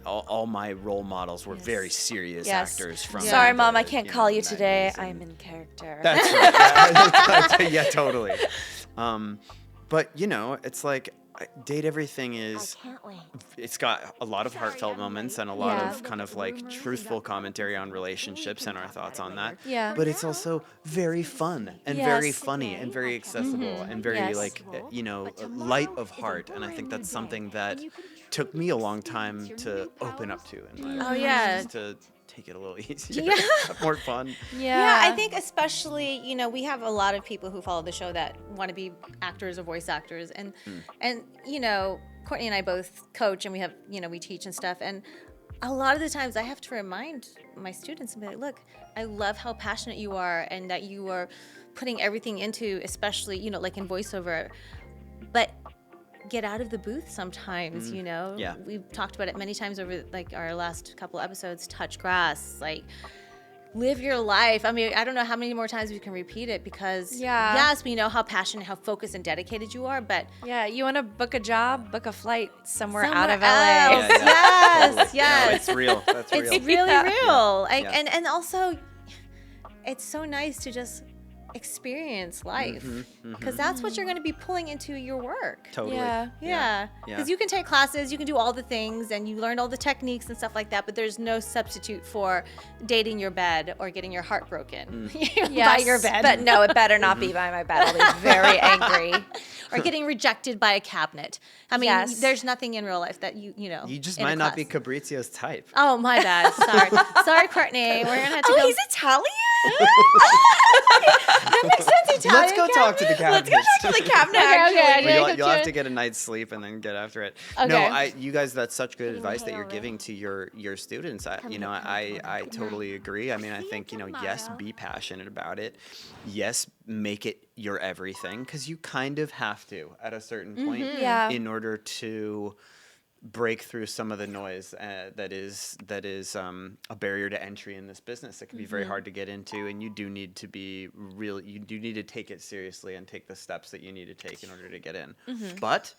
all my role models were very serious actors from. Sorry, the, Mom, I can't call you 90s today. and- I'm in character. That's right. Yeah, totally. But it's like Date Everything is. It's got a lot of heartfelt moments and a lot of kind of like truthful commentary on relationships and our thoughts on that. Yeah. But it's also very fun and very funny and very accessible and very light of heart. And I think that's something that took me a long time to open up to in my life. Just to take it a little easier, more fun. Yeah, I think especially, we have a lot of people who follow the show that want to be actors or voice actors. And Courtney and I both coach and we have, we teach and stuff. And a lot of the times I have to remind my students and be like, look, I love how passionate you are and that you are putting everything into, especially, like in voiceover. But get out of the booth sometimes, Yeah. We've talked about it many times over like our last couple episodes, touch grass, like live your life. I mean, I don't know how many more times we can repeat it because yes, we know how passionate, how focused and dedicated you are, but you want to book a job, book a flight somewhere out of somewhere LA. else. Yes, yes. No, it's real. That's real. It's really real. Like, Yeah. and also it's so nice to just experience life, because that's what you're going to be pulling into your work. Totally. Yeah. Yeah, because you can take classes, you can do all the things, and you learned all the techniques and stuff like that, but there's no substitute for dating your bed or getting your heart broken by your bed. But no, it better not be by my bed. I'll be very angry. Or getting rejected by a cabinet. I mean, Yes. there's nothing in real life that you know. You just in a might not be class. Fabrizio's type. Oh, my bad. Sorry. Sorry, Courtney. We're going to have to Oh, go. he's Italian? That makes sense, Italian. Let's go talk to the cabinet. Let's go talk to the cabinet, Okay, actually. okay. Well, Yeah, you'll have sure. to get a night's sleep and then get after it. Okay. No, you guys, that's such good advice that you're giving to your students. I totally agree. I mean, I think, yes, be passionate about it. Yes, make it your everything, because you kind of have to at a certain point Yeah. in order to break through some of the noise that is a barrier to entry in this business. It can be very hard to get into, and you do need to take it seriously and take the steps that you need to take in order to get in. But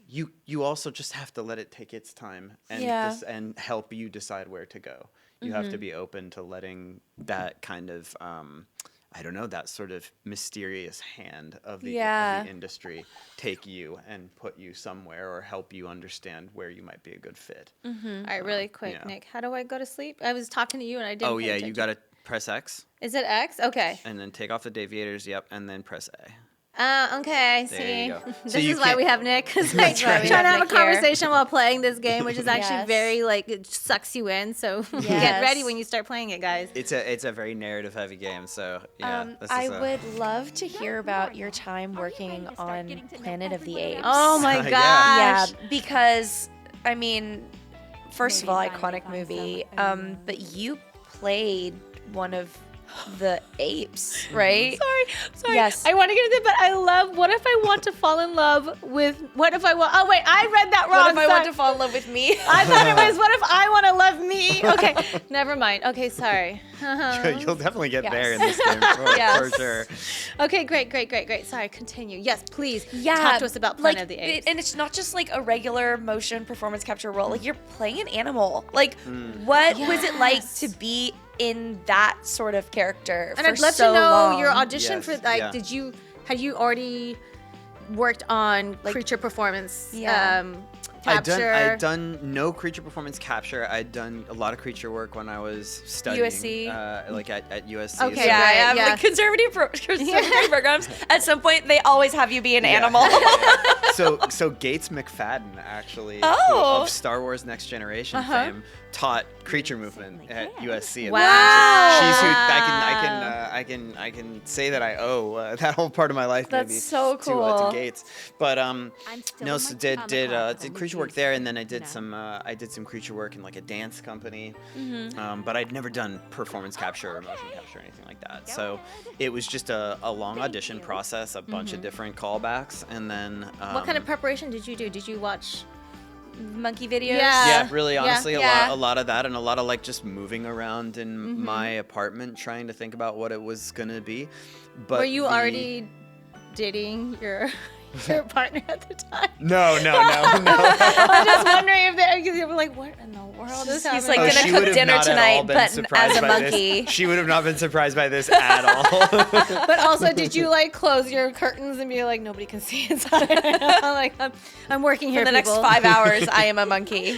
you also just have to let it take its time and Yeah. and help you decide where to go. You have to be open to letting that kind of I don't know, that sort of mysterious hand of the industry take you and put you somewhere or help you understand where you might be a good fit. All right, really quick, yeah. Nick. How do I go to sleep? I was talking to you and I didn't. Oh, pay yeah, you attention. got to press X Is it X? Okay. and then take off the deviators, and then press A. Okay. There See, you go. this So you is why can't- we have Nick. Because That's like, right. trying to have a Nick here. conversation while playing this game, which is actually Yes. very like it sucks you in. So get Yes. ready when you start playing it, guys. It's a very narrative heavy game, so yeah. I would love to hear about your time working on Planet of the Apes. Oh my Yeah. gosh. Yeah, because, I mean, first of all, iconic movie, but you played one of the apes, right? Sorry. Yes. I want to get into it, but I love. What if I want to fall in love with? What if I want? Oh wait, I read that wrong. What if I want sorry. to fall in love with me? I thought it was. What if I want to love me? Okay, never mind. Okay, sorry. You'll definitely get there in Yes. this game for Yes. sure. Okay, great. Sorry, continue. Yes, please. Yeah, Talk to us about Planet of the Apes. And it's not just like a regular motion performance capture role. Like you're playing an animal. Like, what was it like to be in that sort of character? And for I'd love so to know long? your audition Yes, for like. yeah. Had you already worked on creature performance? Yeah. Capture. I'd done no creature performance capture. I'd done a lot of creature work when I was studying. USC. Like at USC. Okay, So- Yeah, Right, yeah, yeah. like conservative programs. At some point, they always have you be an Yeah. animal. So Gates McFadden actually Oh. of Star Wars Next Generation fame taught creature movement at USC. Wow. She's who I can say that I owe that whole part of my life That's maybe so to cool. Gates. But still no, in so my did comic class did on creature the work there, and series. then I did No. some creature work in like a dance company. But I'd never done performance capture or motion capture or anything like that. So it was just a long audition process, a bunch of different callbacks, and then What kind of preparation did you do? Did you watch? Monkey videos. yeah, really honestly Yeah. a lot of that, and a lot of like just moving around in my apartment trying to think about what it was gonna be. But Were you the- already dating your partner at the time? No. I'm just wondering if they were like, what in the world is happening? He's like Oh, gonna she cook would have dinner not at all tonight, been but surprised as a by monkey. This. She would have not been surprised by this at all. But also, did you like close your curtains and be like, nobody can see inside? Like, I'm working here For the next people. 5 hours, I am a monkey.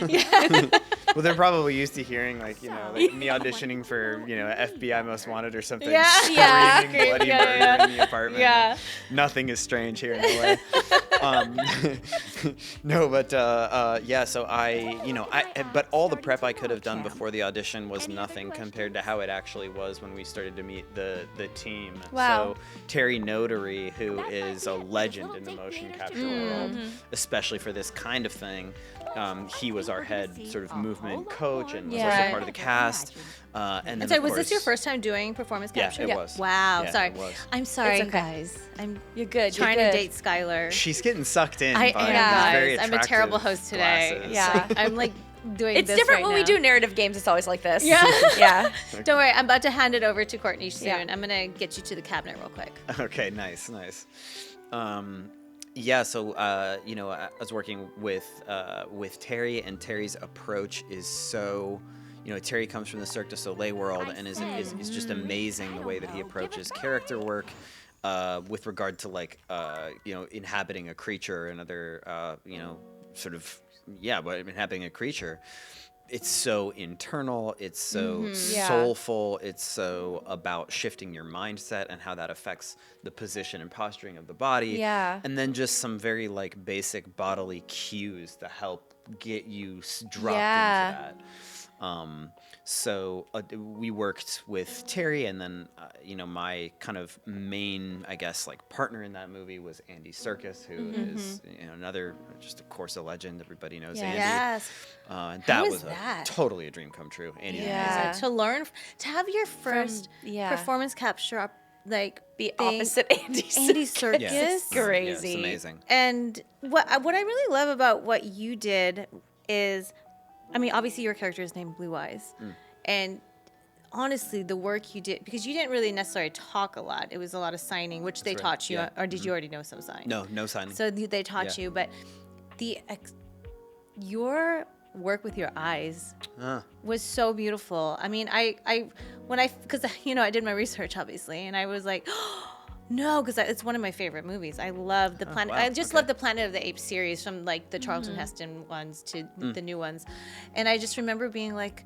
Well, they're probably used to hearing like me auditioning for FBI Most Wanted or something. Yeah. Yeah. Screaming bloody Yeah, murder yeah. in the apartment. Yeah. Nothing is strange here in LA. No, but yeah. So but all the prep I could have done before the audition was nothing compared to how it actually was when we started to meet the team. Wow. So Terry Notary, who is a legend in the motion capture world, especially for this kind of thing, he was our head sort of movement coach and was also Yeah. part of the cast. And then So of was this your course- first time doing performance Yeah, capture? it was. Wow, Yeah, sorry. it was. I'm sorry, okay. guys. I'm You're good. trying you're to good. date Skylar. She's getting sucked in. I by am, these guys. very I'm a terrible attractive host today. glasses. Yeah. I'm like doing It's this different right when we now. do narrative games. It's always like this. Yeah. Yeah. Don't worry, I'm about to hand it over to Courtney soon. Yeah. I'm gonna get you to the cabinet real quick. Okay, nice. Yeah, so I was working with Terry, and Terry's approach is so Terry comes from the Cirque du Soleil world and is just amazing the way that he approaches character work with regard to like inhabiting a creature, another but inhabiting a creature. It's so internal, it's so soulful, it's so about shifting your mindset and how that affects the position and posturing of the body. Yeah. And then just some very like basic bodily cues to help get you dropped into that. So we worked with Terry, and then my kind of main, I guess, like partner in that movie was Andy Serkis, who is another, just of course, a legend. Everybody knows Andy. Yes. And How that was was that? totally a dream come true. Andy's Yeah. amazing. To learn, to have your first performance capture, like Be thing- opposite Andy Serkis. Yeah. It's crazy. Yeah, it's amazing. And what I really love about what you did is, I mean, obviously your character is named Blue Eyes, and honestly, the work you did, because you didn't really necessarily talk a lot. It was a lot of signing, which they right. taught you, Yeah. or did you already know some sign? No signing. So they taught Yeah. you, but your work with your eyes was so beautiful. I mean, because I did my research obviously, and I was like, no, because it's one of my favorite movies. I love the Planet. wow. I just Okay. love the Planet of the Apes series, from like the Charlton Heston ones to the new ones, and I just remember being like,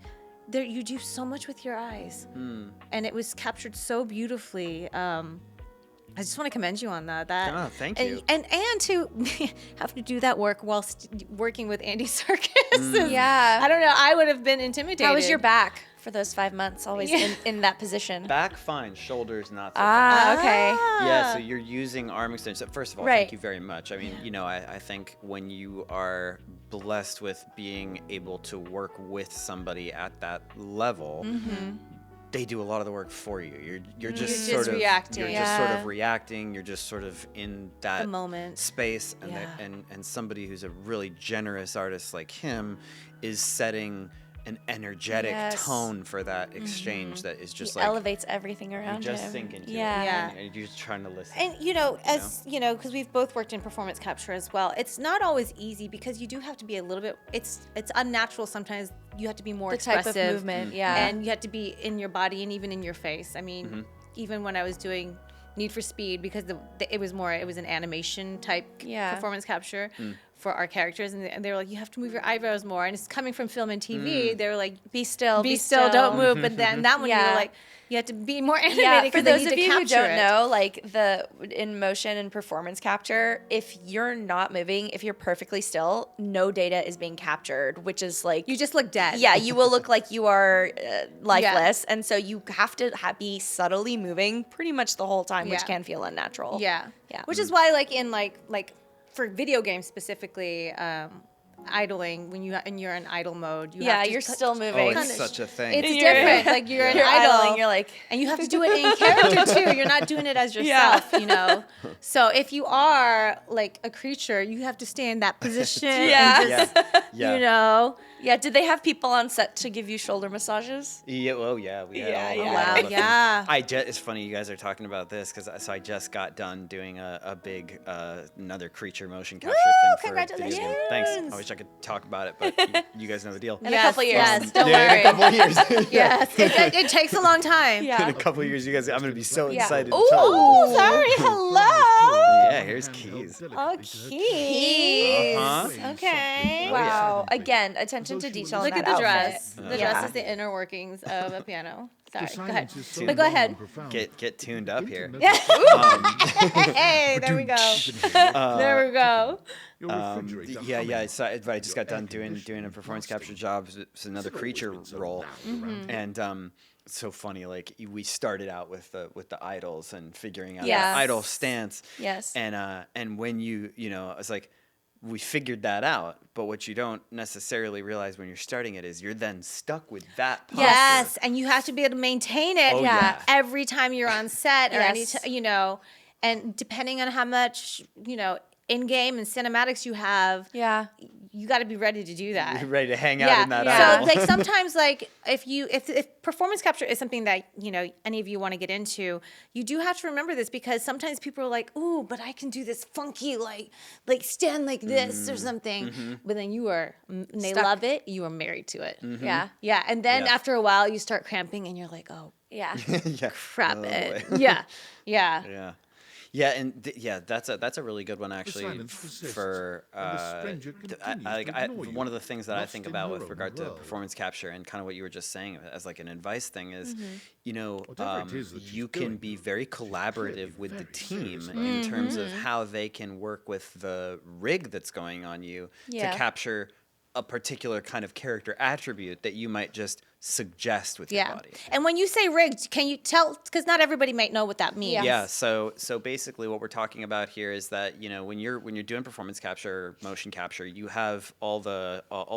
there, you do so much with your eyes, and it was captured so beautifully. I just want to commend you on that. Thank and, you. And to have to do that work while working with Andy Serkis. Yeah. I don't know. I would have been intimidated. How was your back for those 5 months? Always in that position. Back fine, shoulders not so Ah, okay. Yeah, so you're using arm extension. First of all, Right. thank you very much. I mean, I think when you are blessed with being able to work with somebody at that level, they do a lot of the work for you. You're just You're sort just of reacting. You're just sort Yeah. of reacting. You're just sort of in that The moment. space, and Yeah. and somebody who's a really generous artist like him is setting an energetic Yes. tone for that exchange that is just He like elevates everything around you just him. sink into Yeah. it, Yeah. and you're just trying to listen. And as you know, because we've both worked in performance capture as well, it's not always easy because you do have to be a little bit. It's unnatural sometimes. You have to be more The type expressive, of movement, yeah. and you have to be in your body and even in your face. I mean, even when I was doing Need for Speed, because it was an animation type Yeah. performance capture for our characters, and they were like, you have to move your eyebrows more, and it's coming from film and TV. They were like, Be still. be still, don't move. But then that one, you Yeah. were like, you have to be more animated. Yeah, 'cause for they those need of to you who capture don't it. know, like in motion and performance capture, if you're not moving, if you're perfectly still, no data is being captured, which is like You just look dead. yeah, you will look like you are lifeless, and so you have to be subtly moving pretty much the whole time, which Yeah. can feel unnatural. Yeah. Yeah. Which is why, like in like for video games specifically, idling, when you're in idle mode, you Yeah, have to you're cut- still moving. it's such a thing. It's You're- different. Like you're an You're idle, idling, you're like and you have to do it in character too. You're not doing it as yourself, So if you are like a creature, you have to stay in that position. Yeah. And just, yeah. yeah. Did they have people on set to give you shoulder massages? Yeah, well, yeah, we had Yeah, all, yeah. we had Wow, all the things. yeah. It's funny you guys are talking about this because I just got done doing a big another creature motion capture thing for a video game. Thanks. I wish I could talk about it, but you guys know the deal. In a couple years. Yes, don't Yeah, in worry. a couple of years. Yes, it takes a long time. Yeah. In a couple of years, you guys, I'm gonna be so Yeah. excited. to Ooh. tell you. Oh, sorry. Hello. Yeah, here's Keys. Oh, keys. Uh-huh. Okay. Oh, Wow. Again, attention to detail. Look in at that the outfit. dress. The Yeah. dress is the inner workings of a piano. Sorry, The go ahead. silence is so But go long ahead. and profound. Get tuned up here. Yeah. Hey, there we go. There we go. Your refrigerator Yeah. humming. So, but I just got done doing a performance capture job. It's another creature role, and it's so funny. Like we started out with the idols and figuring out Yes. the idol stance. Yes. And when it's like we figured that out, but what you don't necessarily realize when you're starting it is you're then stuck with that posture. Yes, and you have to be able to maintain it Oh, yeah. every time you're on set or Yes. and depending on how much, in game and cinematics you have, Yeah. you got to be ready to do that. You're ready to hang out in that So aisle. like sometimes like if performance capture is something that any of you want to get into, you do have to remember this because sometimes people are like, ooh, but I can do this funky like stand like this or something, but then they Stuck. love it. You are married to it. Yeah. Yeah, and then Yeah. after a while you start cramping and you're like, oh Yeah. Yeah. crap Oh, it. boy. Yeah. Yeah. Yeah, and that's a really good one actually. silence persists, For and the stranger continues to ignore you, one of the things that I lost think in about her with own regard to world. performance capture and kind of what you were just saying as like an advice thing is, Whatever it is that she's you can doing, be very clearly collaborative with the very team serious in terms of how they can work with the rig that's going on you Yeah. to capture a particular kind of character attribute that you might just suggest with your Yeah. body. And when you say rigged, can you tell? Because not everybody might know what that means. Yeah. Yeah, so basically what we're talking about here is that when you're doing performance capture or motion capture, you have all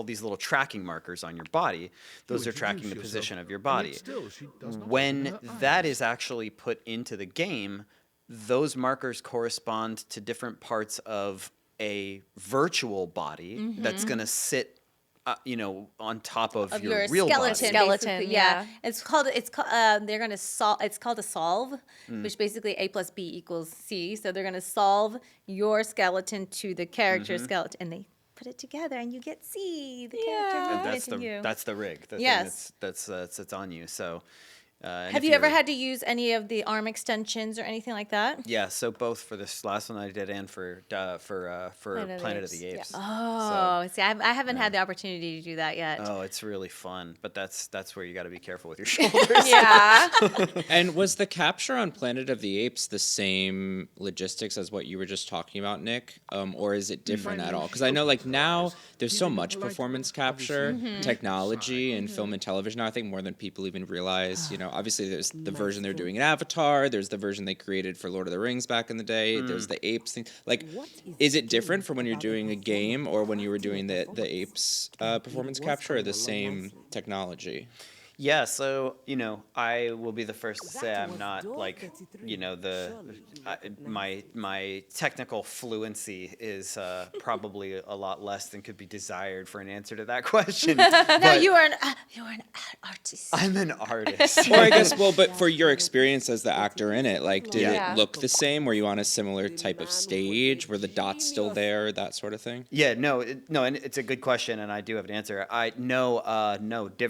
these little tracking markers on your body. Those are tracking the introduce position yourself, of your and body. yet still she does not When open her that eyes. is actually put into the game, those markers correspond to different parts of a virtual body that's going to sit on top of, Of your your real skeleton, body. basically, yeah. It's called they're gonna solve. It's called a solve, which basically A plus B equals C. So they're gonna solve your skeleton to the character skeleton, and they put it together, and you get C, the character And movement that's in you. that's the rig. The Yes. thing that's on you. So and Have if you ever you're- had to use any of the arm extensions or anything like that? Yeah, so both for this last one I did and for Planet of the Apes. Oh, see, I haven't had the opportunity to do that yet. Oh, it's really fun, but that's where you got to be careful with your shoulders. Yeah. And was the capture on Planet of the Apes the same logistics as what you were just talking about, Nick? Or is it different at all? Because I know like now there's so much performance capture technology in film and television now, I think more than people even realize. Obviously there's the version they're doing in Avatar, there's the version they created for Lord of the Rings back in the day, there's the apes thing. Like, is it different from when you're doing a game or when you were doing the apes performance capture, or the same technology? Yeah, so I will be the first to say I'm not like my technical fluency is probably a lot less than could be desired for an answer to that question. No, but you are an artist. I'm an artist. Or I guess, well, but for your experience as the actor in it, like, did Yeah. it look the same? Were you on a similar type of stage? Were the dots still there? That sort of thing? Yeah, no, and it's a good question, and I do have an answer.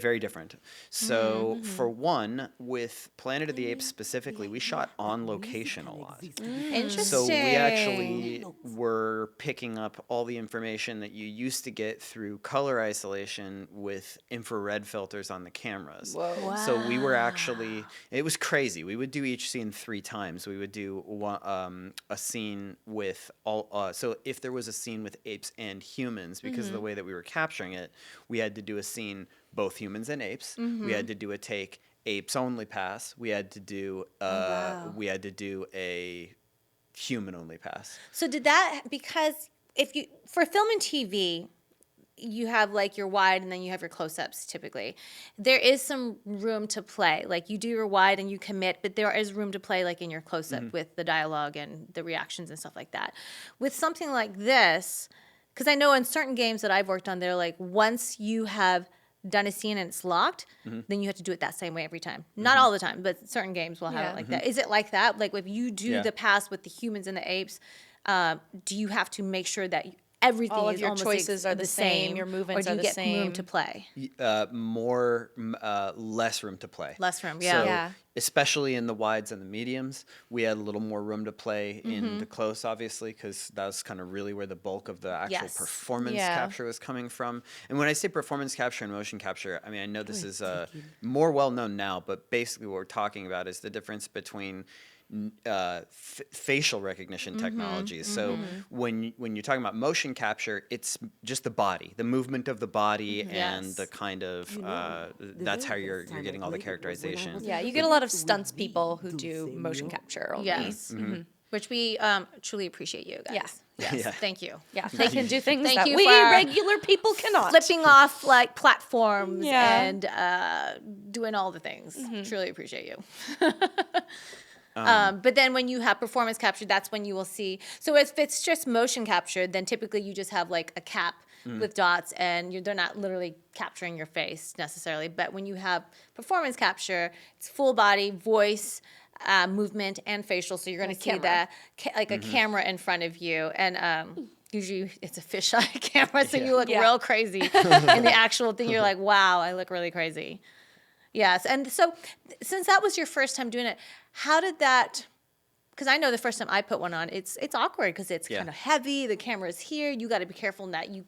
Very different. So for one, with Planet of the Apes specifically, we shot on location a lot. Interesting. So we actually were picking up all the information that you used to get through color isolation with infrared filters on the cameras. Whoa. So we were actually, it was crazy. We would do each scene 3 times. We would do a scene with all, so if there was a scene with apes and humans, because of the way that we were capturing it, we had to do a scene both humans and apes. We had to do a take apes only pass. We had to do a human only pass. So did that, because for film and TV, you have like your wide and then you have your close-ups typically. There is some room to play. Like you do your wide and you commit, but there is room to play like in your close-up with the dialogue and the reactions and stuff like that. With something like this, because I know in certain games that I've worked on, they're like once you have done a scene and it's locked, then you have to do it that same way every time. Not all the time, but certain games will have it like that. Is it like that? Like if you do the pass with the humans and the apes, do you have to make sure that everything All of is your almost choices are the same, your movements or do are you the get same? room to play? Less room to play. Less room, So, yeah. Yeah. especially in the wides and the mediums, we had a little more room to play in the close, obviously, because that was kind of really where the bulk of the actual Yes. performance Yeah. capture was coming from. And when I say performance capture and motion capture, I mean, I know this is more well known now, but basically what we're talking about is the difference between facial recognition technologies. So when you're talking about motion capture, it's just the body, the movement of the body, and Yes. the kind of that's how you're getting all the characterization. Yeah, you get a lot of stunts people who do motion capture only. Yes. Which we truly appreciate you guys. Yeah. Yes. Yeah. Thank you. Yeah, they can do things Thank that you we for regular people cannot. Flipping off like platforms Yeah. and doing all the things. Truly appreciate you. But then when you have performance capture, that's when you will see. So if it's just motion capture, then typically you just have like a cap with dots, and they're not literally capturing your face necessarily. But when you have performance capture, it's full body, voice, movement, and facial. So you're going to see camera. a camera in front of you, and usually it's a fisheye camera, so you look Yeah. real crazy. In the actual thing, you're like, wow, I look really crazy. Yes, and so since that was your first time doing it, how did that? Because I know the first time I put one on, it's awkward because it's kind of heavy. The camera's here. You got to be careful that you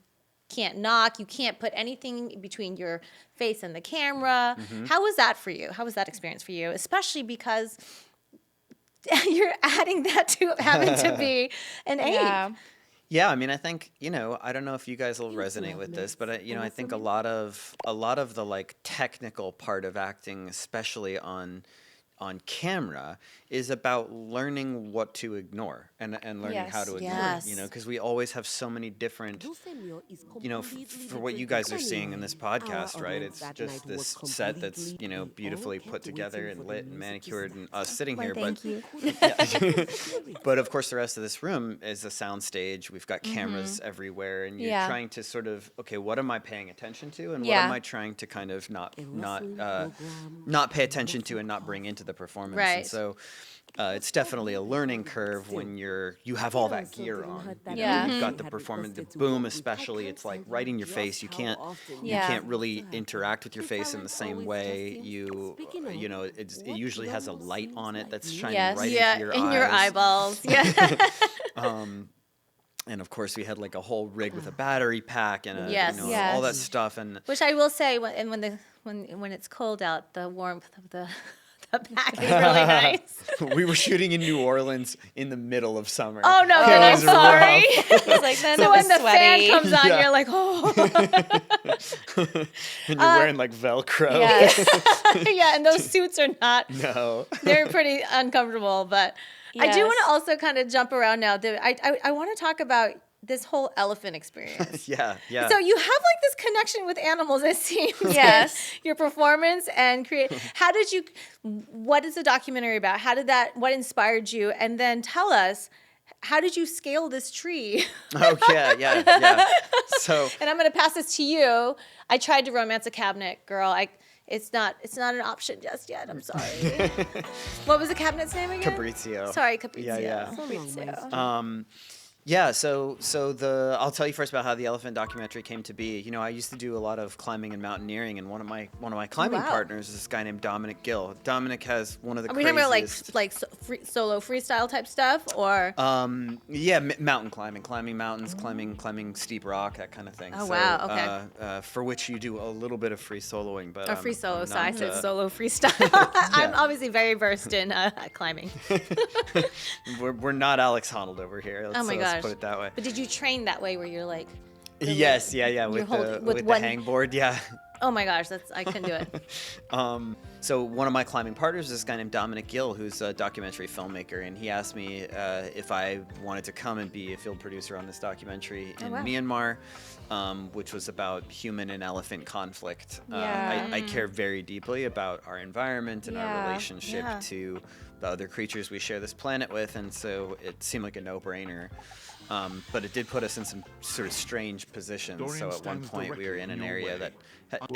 can't knock. You can't put anything between your face and the camera. How was that for you? How was that experience for you? Especially because you're adding that to having to be an ape. Yeah. Yeah, I mean, I think, I don't know if you guys will resonate with this, but I think a lot of the like technical part of acting, especially on camera, is about learning what to ignore and learning how to ignore Yes. it, because we always have so many different, for what you guys are seeing in this podcast, right? It's just this set that's, beautifully put together and lit and manicured and us sitting here. Thank you. But of course, the rest of this room is a sound stage. We've got cameras everywhere, and you're Yeah. trying to sort of, okay, what am I paying attention to, and what Yeah. am I trying to kind of not pay attention to and not bring into the performance? Right. And so it's definitely a learning curve when you have all that gear on. Yeah. You've got the performance, the boom especially. It's like right in your face. You can't really interact with your face in the same way. It usually has a light on it that's shining Yes. right Yeah, into your in eyes. your eyeballs. Yeah. And of course, we had like a whole rig with a battery pack and Yes. all that Yes. stuff. And Which I will say, when it's cold out, the warmth of the pack is really nice. we were shooting in New Orleans in the middle of summer. Oh no, It then I'm was sorry. It's like then So it when was the sweaty. fan comes on, Yeah. you're like, oh. And you're wearing like Velcro. Yes. Yeah, and those suits are not. No. They're pretty uncomfortable, but I do Yes. want to also kind of jump around now. I want to talk about this whole elephant experience. Yeah. So you have like this connection with animals, it seems. Yes. Your performance and what is the documentary about? What inspired you? And then tell us, how did you scale this tree? Oh, yeah. So And I'm going to pass this to you. I tried to romance a cabinet, girl. It's not an option just yet. I'm sorry. What was the cabinet's name again? Fabrizio. Sorry, Fabrizio. Yeah. Fabrizio. Yeah, so I'll tell you first about how the elephant documentary came to be. I used to do a lot of climbing and mountaineering, and one of my climbing wow. partners is this guy named Dominic Gill. Dominic has one of the Are we talking about craziest. solo freestyle type stuff, or? Mountain climbing mountains, climbing steep rock, that kind of thing. Oh, So, wow, okay. For which you do a little bit of free soloing, but A free solo, I'm so I not, said solo freestyle. I'm obviously very versed in climbing. We're not Alex Honnold over here. Let's, Oh my let's gosh. put it that way. But did you train that way where you're like, Yes, yeah, with with the one- hangboard, yeah. oh my gosh, I couldn't do it. So one of my climbing partners is this guy named Dominic Gill, who's a documentary filmmaker, and he asked me if I wanted to come and be a field producer on this documentary in wow. Myanmar, which was about human and elephant conflict. Yeah. I care very deeply about our environment and our Yeah. relationship Yeah. to the other creatures we share this planet with, and so it seemed like a no-brainer. But it did put us in some sort of strange positions. Dorian So at one stands point we were in an directly in your area way. that.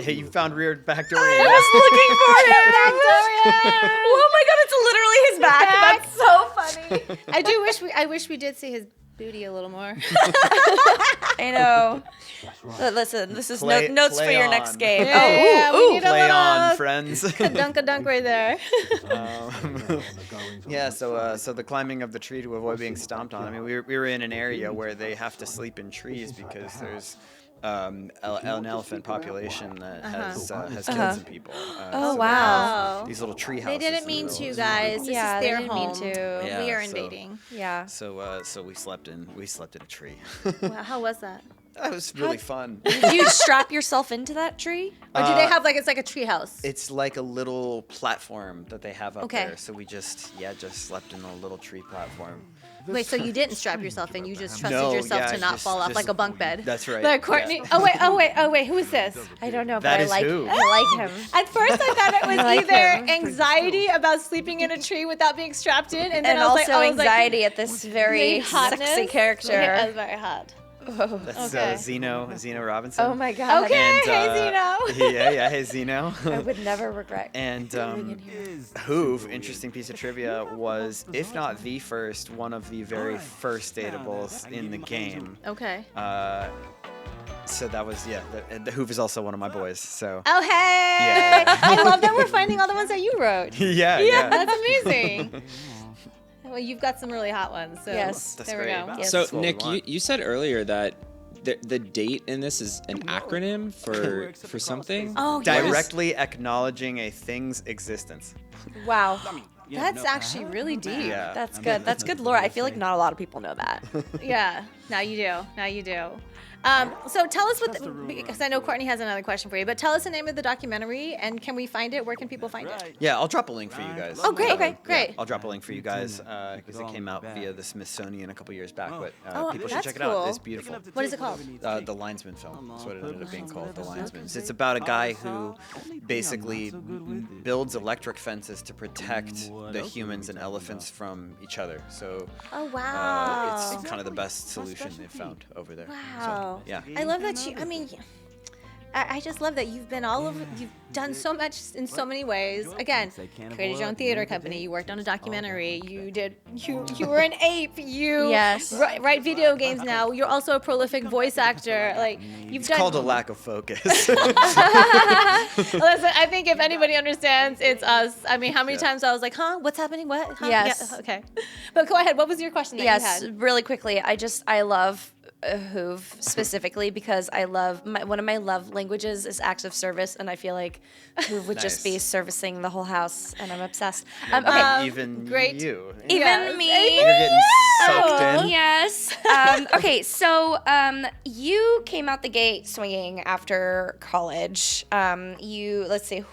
Hey, you found Reared Back Dorian. I was looking for him. Oh my god, it's literally his back. That's so funny. I wish we did see his booty a little more. I know. Listen, this is Play- notes for play your on. next game. Yeah, we need a Play on, little friends. dunk right there. Yeah, so the climbing of the tree to avoid being stomped on. I mean, we were in an area where they have to sleep in trees because there's an elephant population that has killed some people. Oh, so wow. These little tree They houses. didn't in the mean middle to, of- guys. This Yeah, is they their didn't mean home. to. Yeah, We are so- invading. Yeah. So we slept in a tree. Wow, how was that? That was really fun. Did you strap yourself into that tree? Or do they have it's like a tree house? It's like a little platform that they have up Okay. there. So we just slept in a little tree platform. Wait, so you didn't strap yourself in? You just trusted No, yourself yeah, to not just- fall off just- like a bunk bed? That's right, Like Courtney. yeah. Oh wait. Who is this? I don't know, but That I is like who? I like him. At first, I thought it was like either him. anxiety about sleeping in a tree without being strapped in, and then And I was also like, anxiety at this very hotness. sexy character. Yeah, it was very hot. That's Okay. Zeno Robinson. Oh my god. Okay. And, Hey, Zeno. yeah, hey Zeno. I would never regret. And living in here. Hoove, interesting piece of trivia, was, if not the first, one of the very first datables in the game. Okay. So that was, the Hoove is also one of my boys, so. Oh, hey! Yeah. I love that we're finding all the ones that you wrote. yeah. That's amazing. Well, you've got some really hot ones. So Yes. That's there we great. go. Yes. So That's what we Nick, want. you said earlier that the date in this is an acronym for something. Oh, yes. Directly acknowledging a thing's existence. Wow. That's actually really deep. Yeah. That's good. That's good lore. I feel like not a lot of people know that. Yeah. Now you do. Now you do. So tell us because I know Courtney has another question for you, but tell us the name of the documentary and can we find it? Where can people find it? Yeah, I'll drop a link for you guys. Oh, great. Okay, Yeah, great. I'll drop a link for you guys because it came out via the Smithsonian a couple years back, but Oh, people should that's check it cool. out. It's beautiful. What is it called? The Linesman film. That's what it ended up being called, The Linesman. It's about a guy who basically builds electric fences to protect the humans and elephants from each other. So Oh, wow. it's kind of the best solution they've found over there. Wow. So, yeah. I love that I just love that you've been you've done so much in so many ways. Again, created your own theater company. You worked on a documentary. You were an ape. You Yes. write video games now. You're also a prolific voice actor. Like you've It's done. called a lack of focus. Listen, I think if anybody understands, it's us. I mean, how many times I was like, huh? What's happening? What? Huh? Yes. Yeah, okay. But go ahead. What was your question that Yes, you had? really quickly. I love Hoove specifically because I love one of my love languages is acts of service, and I feel like Hoove would just be Nice. servicing the whole house, and I'm obsessed. And Okay, even great. you. even Yes. me. You're getting sucked in. Yes. Okay, so you came out the gate swinging after college. Let's say,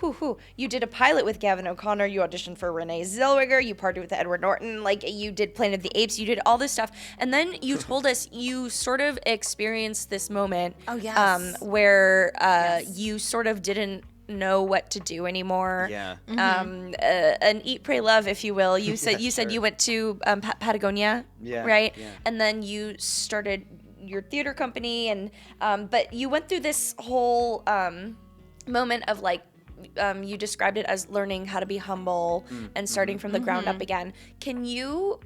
you did a pilot with Gavin O'Connor. You auditioned for Renee Zellweger. You partied with Edward Norton. Like you did Planet of the Apes. You did all this stuff, and then you told us you sort of experienced this moment. Oh, yes. Where you sort of didn't know what to do anymore. Yeah. An eat, pray, love, if you will. You said sure. you went to Patagonia, Yeah, right? yeah. And then you started your theater company, and but you went through this whole moment of like you described it as learning how to be humble and starting from the ground up again. Can you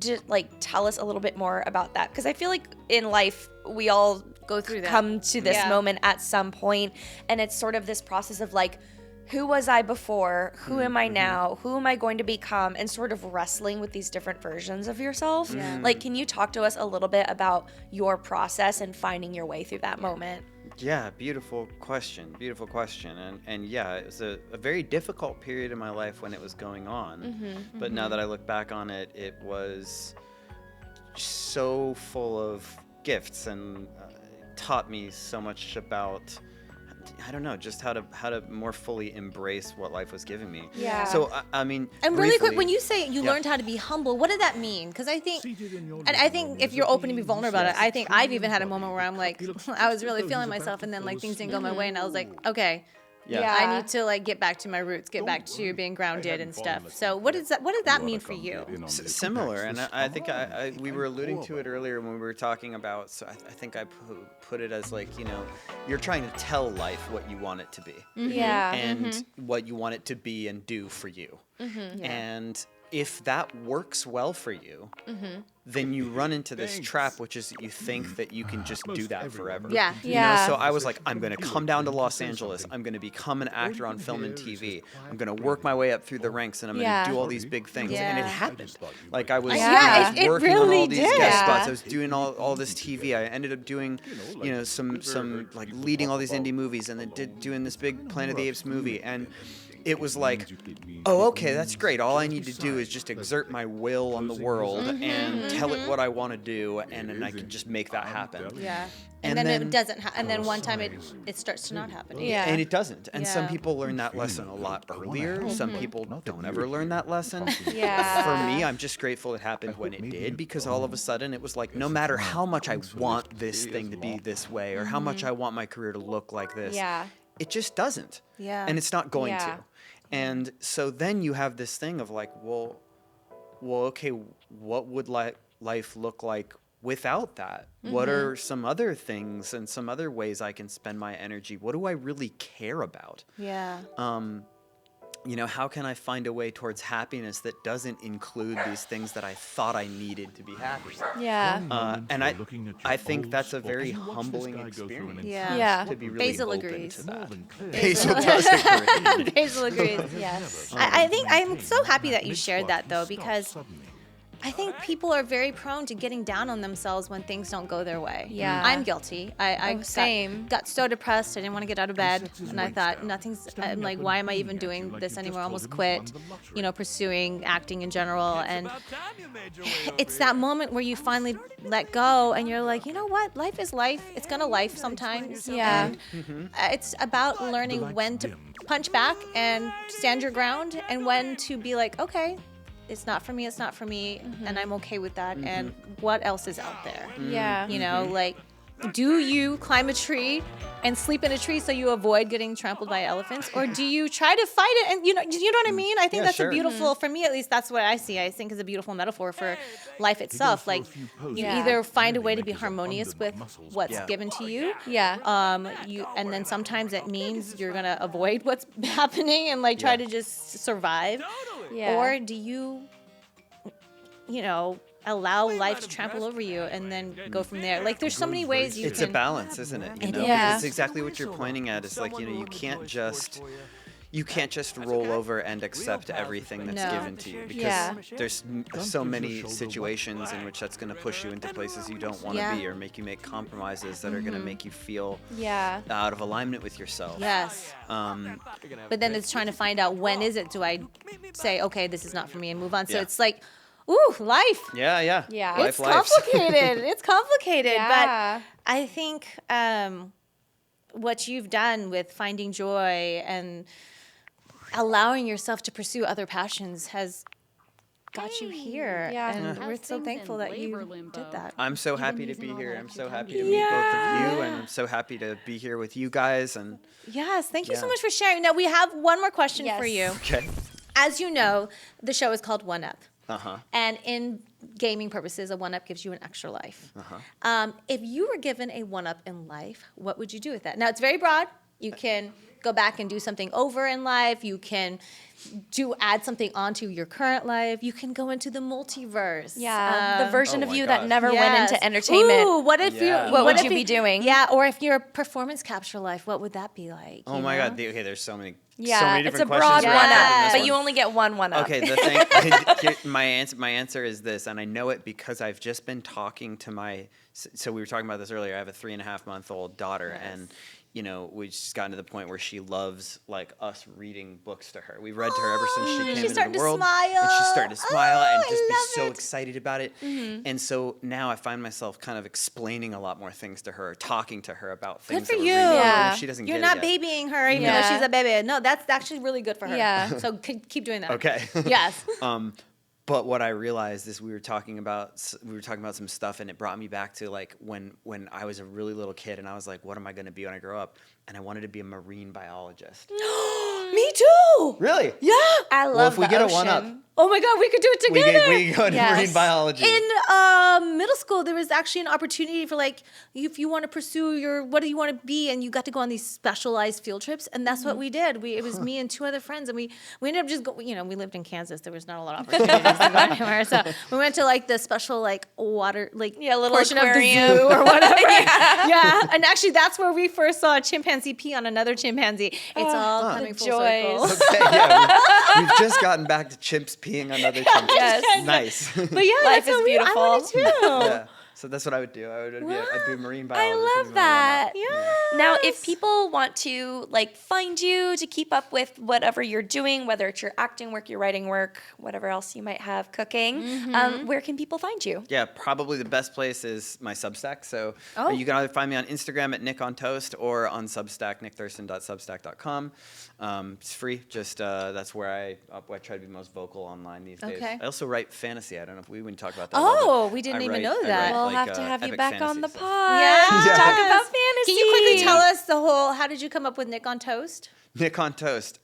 just like tell us a little bit more about that? Because I feel like in life we all Go through that. come to this Yeah. moment at some point, and it's sort of this process of like, who was I before? Who am I now? Who am I going to become? And sort of wrestling with these different versions of yourself. Like, can you talk to us a little bit about your process and finding your way through that moment? Yeah, beautiful question. And yeah, it was a very difficult period in my life when it was going on. But now that I look back on it, it was so full of gifts and taught me so much about, I don't know, just how to more fully embrace what life was giving me. Yeah. So I mean, And really quick, briefly- when you say you Yeah. learned how to be humble, what did that mean? Because I think, and I think if you're open to be vulnerable about it, I think I've even had a moment where I'm like, I was really feeling myself, and then like things didn't go my way, and I was like, okay, Yeah. I need to like get back to my roots, get back to being grounded and stuff. So what did that mean for you? Similar, and I think we were alluding to it earlier when we were talking about. So I think I put it as like, you know, you're trying to tell life what you want it to be, Yeah. and what you want it to be and do for you. And if that works well for you, then you run into this trap, which is that you think that you can just do that forever. Yeah. You Yeah. know, so I was like, I'm going to come down to Los Angeles. I'm going to become an actor on film and TV. I'm going to work my way up through the ranks, and I'm going to do all these big things. And it Yeah. happened. Like I was, Yeah, it working on really all these did. guest spots. Yeah. I was doing all this TV. I ended up doing, you know, some like leading all these indie movies, and then doing this big Planet of the Apes movie. And it was like, oh, okay, that's great. All I need to do is just exert my will on the world and tell it what I want to do, and then I can just make that happen. Yeah. And And then it then- doesn't, and then one time it starts to not happen. Yeah. And it doesn't. And some Yeah. people learn that lesson a lot earlier. Some people don't ever learn that lesson. Yeah. For me, I'm just grateful it happened when it did, because all of a sudden it was like, no matter how much I want this thing to be this way, or how much I want my career to look like this, Yeah. it just doesn't. Yeah. And it's not going Yeah. to. And so then you have this thing of like, well, okay, what would life look like without that? What are some other things and some other ways I can spend my energy? What do I really care about? Yeah. How can I find a way towards happiness that doesn't include these things that I thought I needed to be happy? Yeah. And I think that's a very humbling experience. Yeah. To be really Basil open agrees. to that. Basil does agree. Basil agrees. Yes. I think I'm so happy that you shared that though, because I think people are very prone to getting down on themselves when things don't go their way. Yeah. I'm guilty. I same. got so depressed. I didn't want to get out of bed. And I thought, I'm like, why am I even doing this anymore? I almost quit, pursuing acting in general. And it's that moment where you finally let go and you're like, you know what? Life is life. It's going to life sometimes. Yeah. And it's about learning when to punch back and stand your ground and when to be like, okay, it's not for me, and I'm okay with that. And what else is out there? Yeah. Like, do you climb a tree and sleep in a tree so you avoid getting trampled by elephants, or do you try to fight it? And you know what I mean? I think that's sure. a beautiful, for me at least, that's what I see. I think is a beautiful metaphor for life itself. Like, you either find a way to be harmonious with what's given to you, Yeah. and then sometimes it means you're gonna avoid what's happening and like try to just survive, Yeah. or do you allow life to trample over you and then go from there? Like, there's so many ways you It's can. a balance, isn't it? It is. It's exactly what you're pointing at. It's like, you can't just roll over and accept everything that's No. given to you, because Yeah. there's so many situations in which that's going to push you into places you don't want to be, or make you make compromises that are going to make you feel Yeah. out of alignment with yourself. Yes. But then it's trying to find out, when is it do I say, okay, this is not for me, and move on. So Yeah. it's like, ooh, life. Yeah. Yeah. Life It's lives. complicated. It's complicated. Yeah. But I think what you've done with finding joy and allowing yourself to pursue other passions has got you here. Yeah. And How's we're so things thankful in that labor you limbo? did that. I'm so happy to using be all here. that I'm extra so time happy to to do meet it. both of you, and I'm so happy to be here with you guys. And Yes, thank you so Yeah. much for sharing. Now, we have one more question for Yes. you. okay. As you know, the show is called One Up. Uh-huh. And in gaming purposes, a one-up gives you an extra life. Uh-huh. If you were given a one-up in life, what would you do with that? Now, it's very broad. You can go back and do something over in life. You can add something onto your current life. You can go into the multiverse. Yeah. The version Oh of my you gosh. that never went Yes. into entertainment. Ooh, what if Yeah. you? What would if you be doing? Yeah, or if you're a performance capture life, what would that be like? Oh you my know? God. Okay, there's so many. Yeah. So many It's a different broad questions one wrapped up in up, this but one. you only get one up. Okay, the thing, my answer is this, and I know it because I've just been talking to so we were talking about this earlier. I have a 3.5-month-old daughter, and we just gotten to the point where she loves like us reading books to her. We've read to her ever since she came She's into starting the to world, smile. and she's starting to smile and Oh, just I be love so it. excited about it. And so now I find myself kind of explaining a lot more things to her, talking to her about things. Good for that you. we're reading, Yeah. She doesn't You're get not it yet. babying her, even Yeah. though she's a baby. No, that's actually really good for her. Yeah. So keep doing that. Okay. Yes. But what I realized is we were talking about some stuff, and it brought me back to like when I was a really little kid, and I was like, what am I going to be when I grow up? And I wanted to be a marine biologist. Me too. Really? Yeah. I love Well, if we the get a ocean. one-up, Oh my God, we could do it we together. can go into Yes. marine biology. In middle school, there was actually an opportunity for like, if you want to pursue what do you want to be, and you got to go on these specialized field trips, and that's what we did. It was me and 2 other friends, and we ended up just we lived in Kansas. There was not a lot of opportunities to go anywhere, so we went to like the special like water little portion aquarium. of the zoo or whatever. yeah, and actually that's where we first saw a chimpanzee pee on another chimpanzee. It's all coming full joys. circle. Okay, yeah, we've just gotten back to chimps peeing on other chimps. Yes. Nice. But yeah, Life that's is what beautiful. I wanted too. Yeah. So that's what I would do. I'd be a marine biologist. I love that. Yeah. Now, if people want to like find you to keep up with whatever you're doing, whether it's your acting work, your writing work, whatever else you might have cooking, where can people find you? Yeah, probably the best place is my Substack. So Oh. you can either find me on Instagram at Nick on Toast or on Substack, nickthurston.substack.com. It's free. Just that's where I try to be most vocal online these days. Okay. I also write fantasy. I don't know if we would talk about that. a little Oh, bit. we didn't I even write- know I that. write, We'll have to have you epic back on fantasy the stuff. pod Yes. to talk about fantasy. Can you quickly tell us how did you come up with Nick on Toast? Nick on Toast.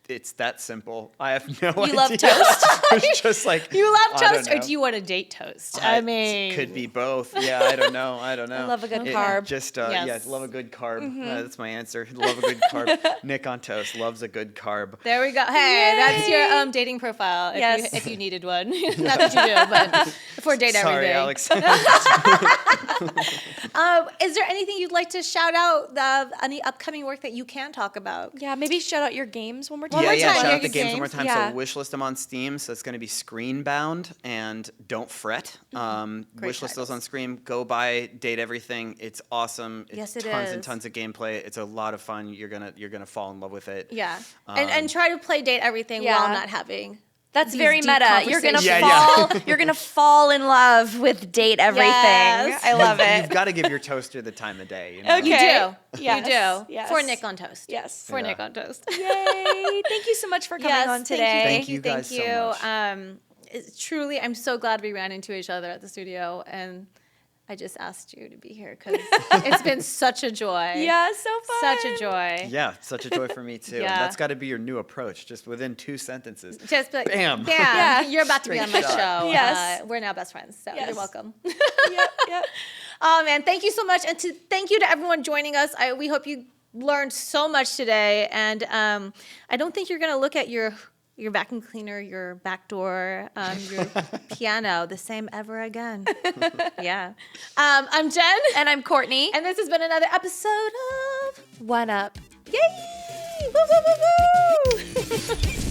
it's that simple. I have no idea. You love toast? It's just like You love I don't toast, or know. do you want to date toast? I mean, could be both. Yeah, I don't know. I don't know. I love a good carb. Just Yes. yeah, love a good carb. That's my answer. Love a good carb. Nick on toast loves a good carb. there we go. Hey, that's your dating profile. Yes. If you needed one, not that you do, but for date Sorry, everything. Alex. Is there anything you'd like to shout out? Any upcoming work that you can talk about? Yeah, maybe shout out your games one more time. One more yeah, time, shout your out the games one more games. time. Yeah. So wishlist them on Steam. So it's going to be Screenbound and Don't Fret. Wishlist those on Scream. Go buy Date Everything. It's awesome. It's Yes, it tons and is. tons of gameplay. It's a lot of fun. You're gonna fall in love with it. Yeah, and try to play date everything Yeah. while not having. That's these very deep meta. You're gonna conversations. you're gonna fall in love with Date Everything. Yes. I love You've it. got to give your toaster the time of day. You know? Okay. You do. Yes. You do. Yes. For Nick on toast. Yes. For Yeah. Nick on toast. Yay! Thank you so much for coming on today. Thank you guys so much. Truly, I'm so glad we ran into each other at the studio, and I just asked you to be here because it's been such a joy. Yeah, so fun. Such a joy. Yeah, such a joy for me too. Yeah. And that's got to be your new approach. Just within 2 sentences. Just like, Bam. Yeah. You're about to be on my Straight shot. show. Yes. We're now best friends, so Yes. you're welcome. Yep. Oh man, thank you so much, and thank you to everyone joining us. We hope you learned so much today, and I don't think you're gonna look at your vacuum cleaner, your back door, your piano the same ever again. Yeah. I'm Jen, And I'm Courtney. and this has been another episode of One Up. Yay! Woo, woo, woo, woo!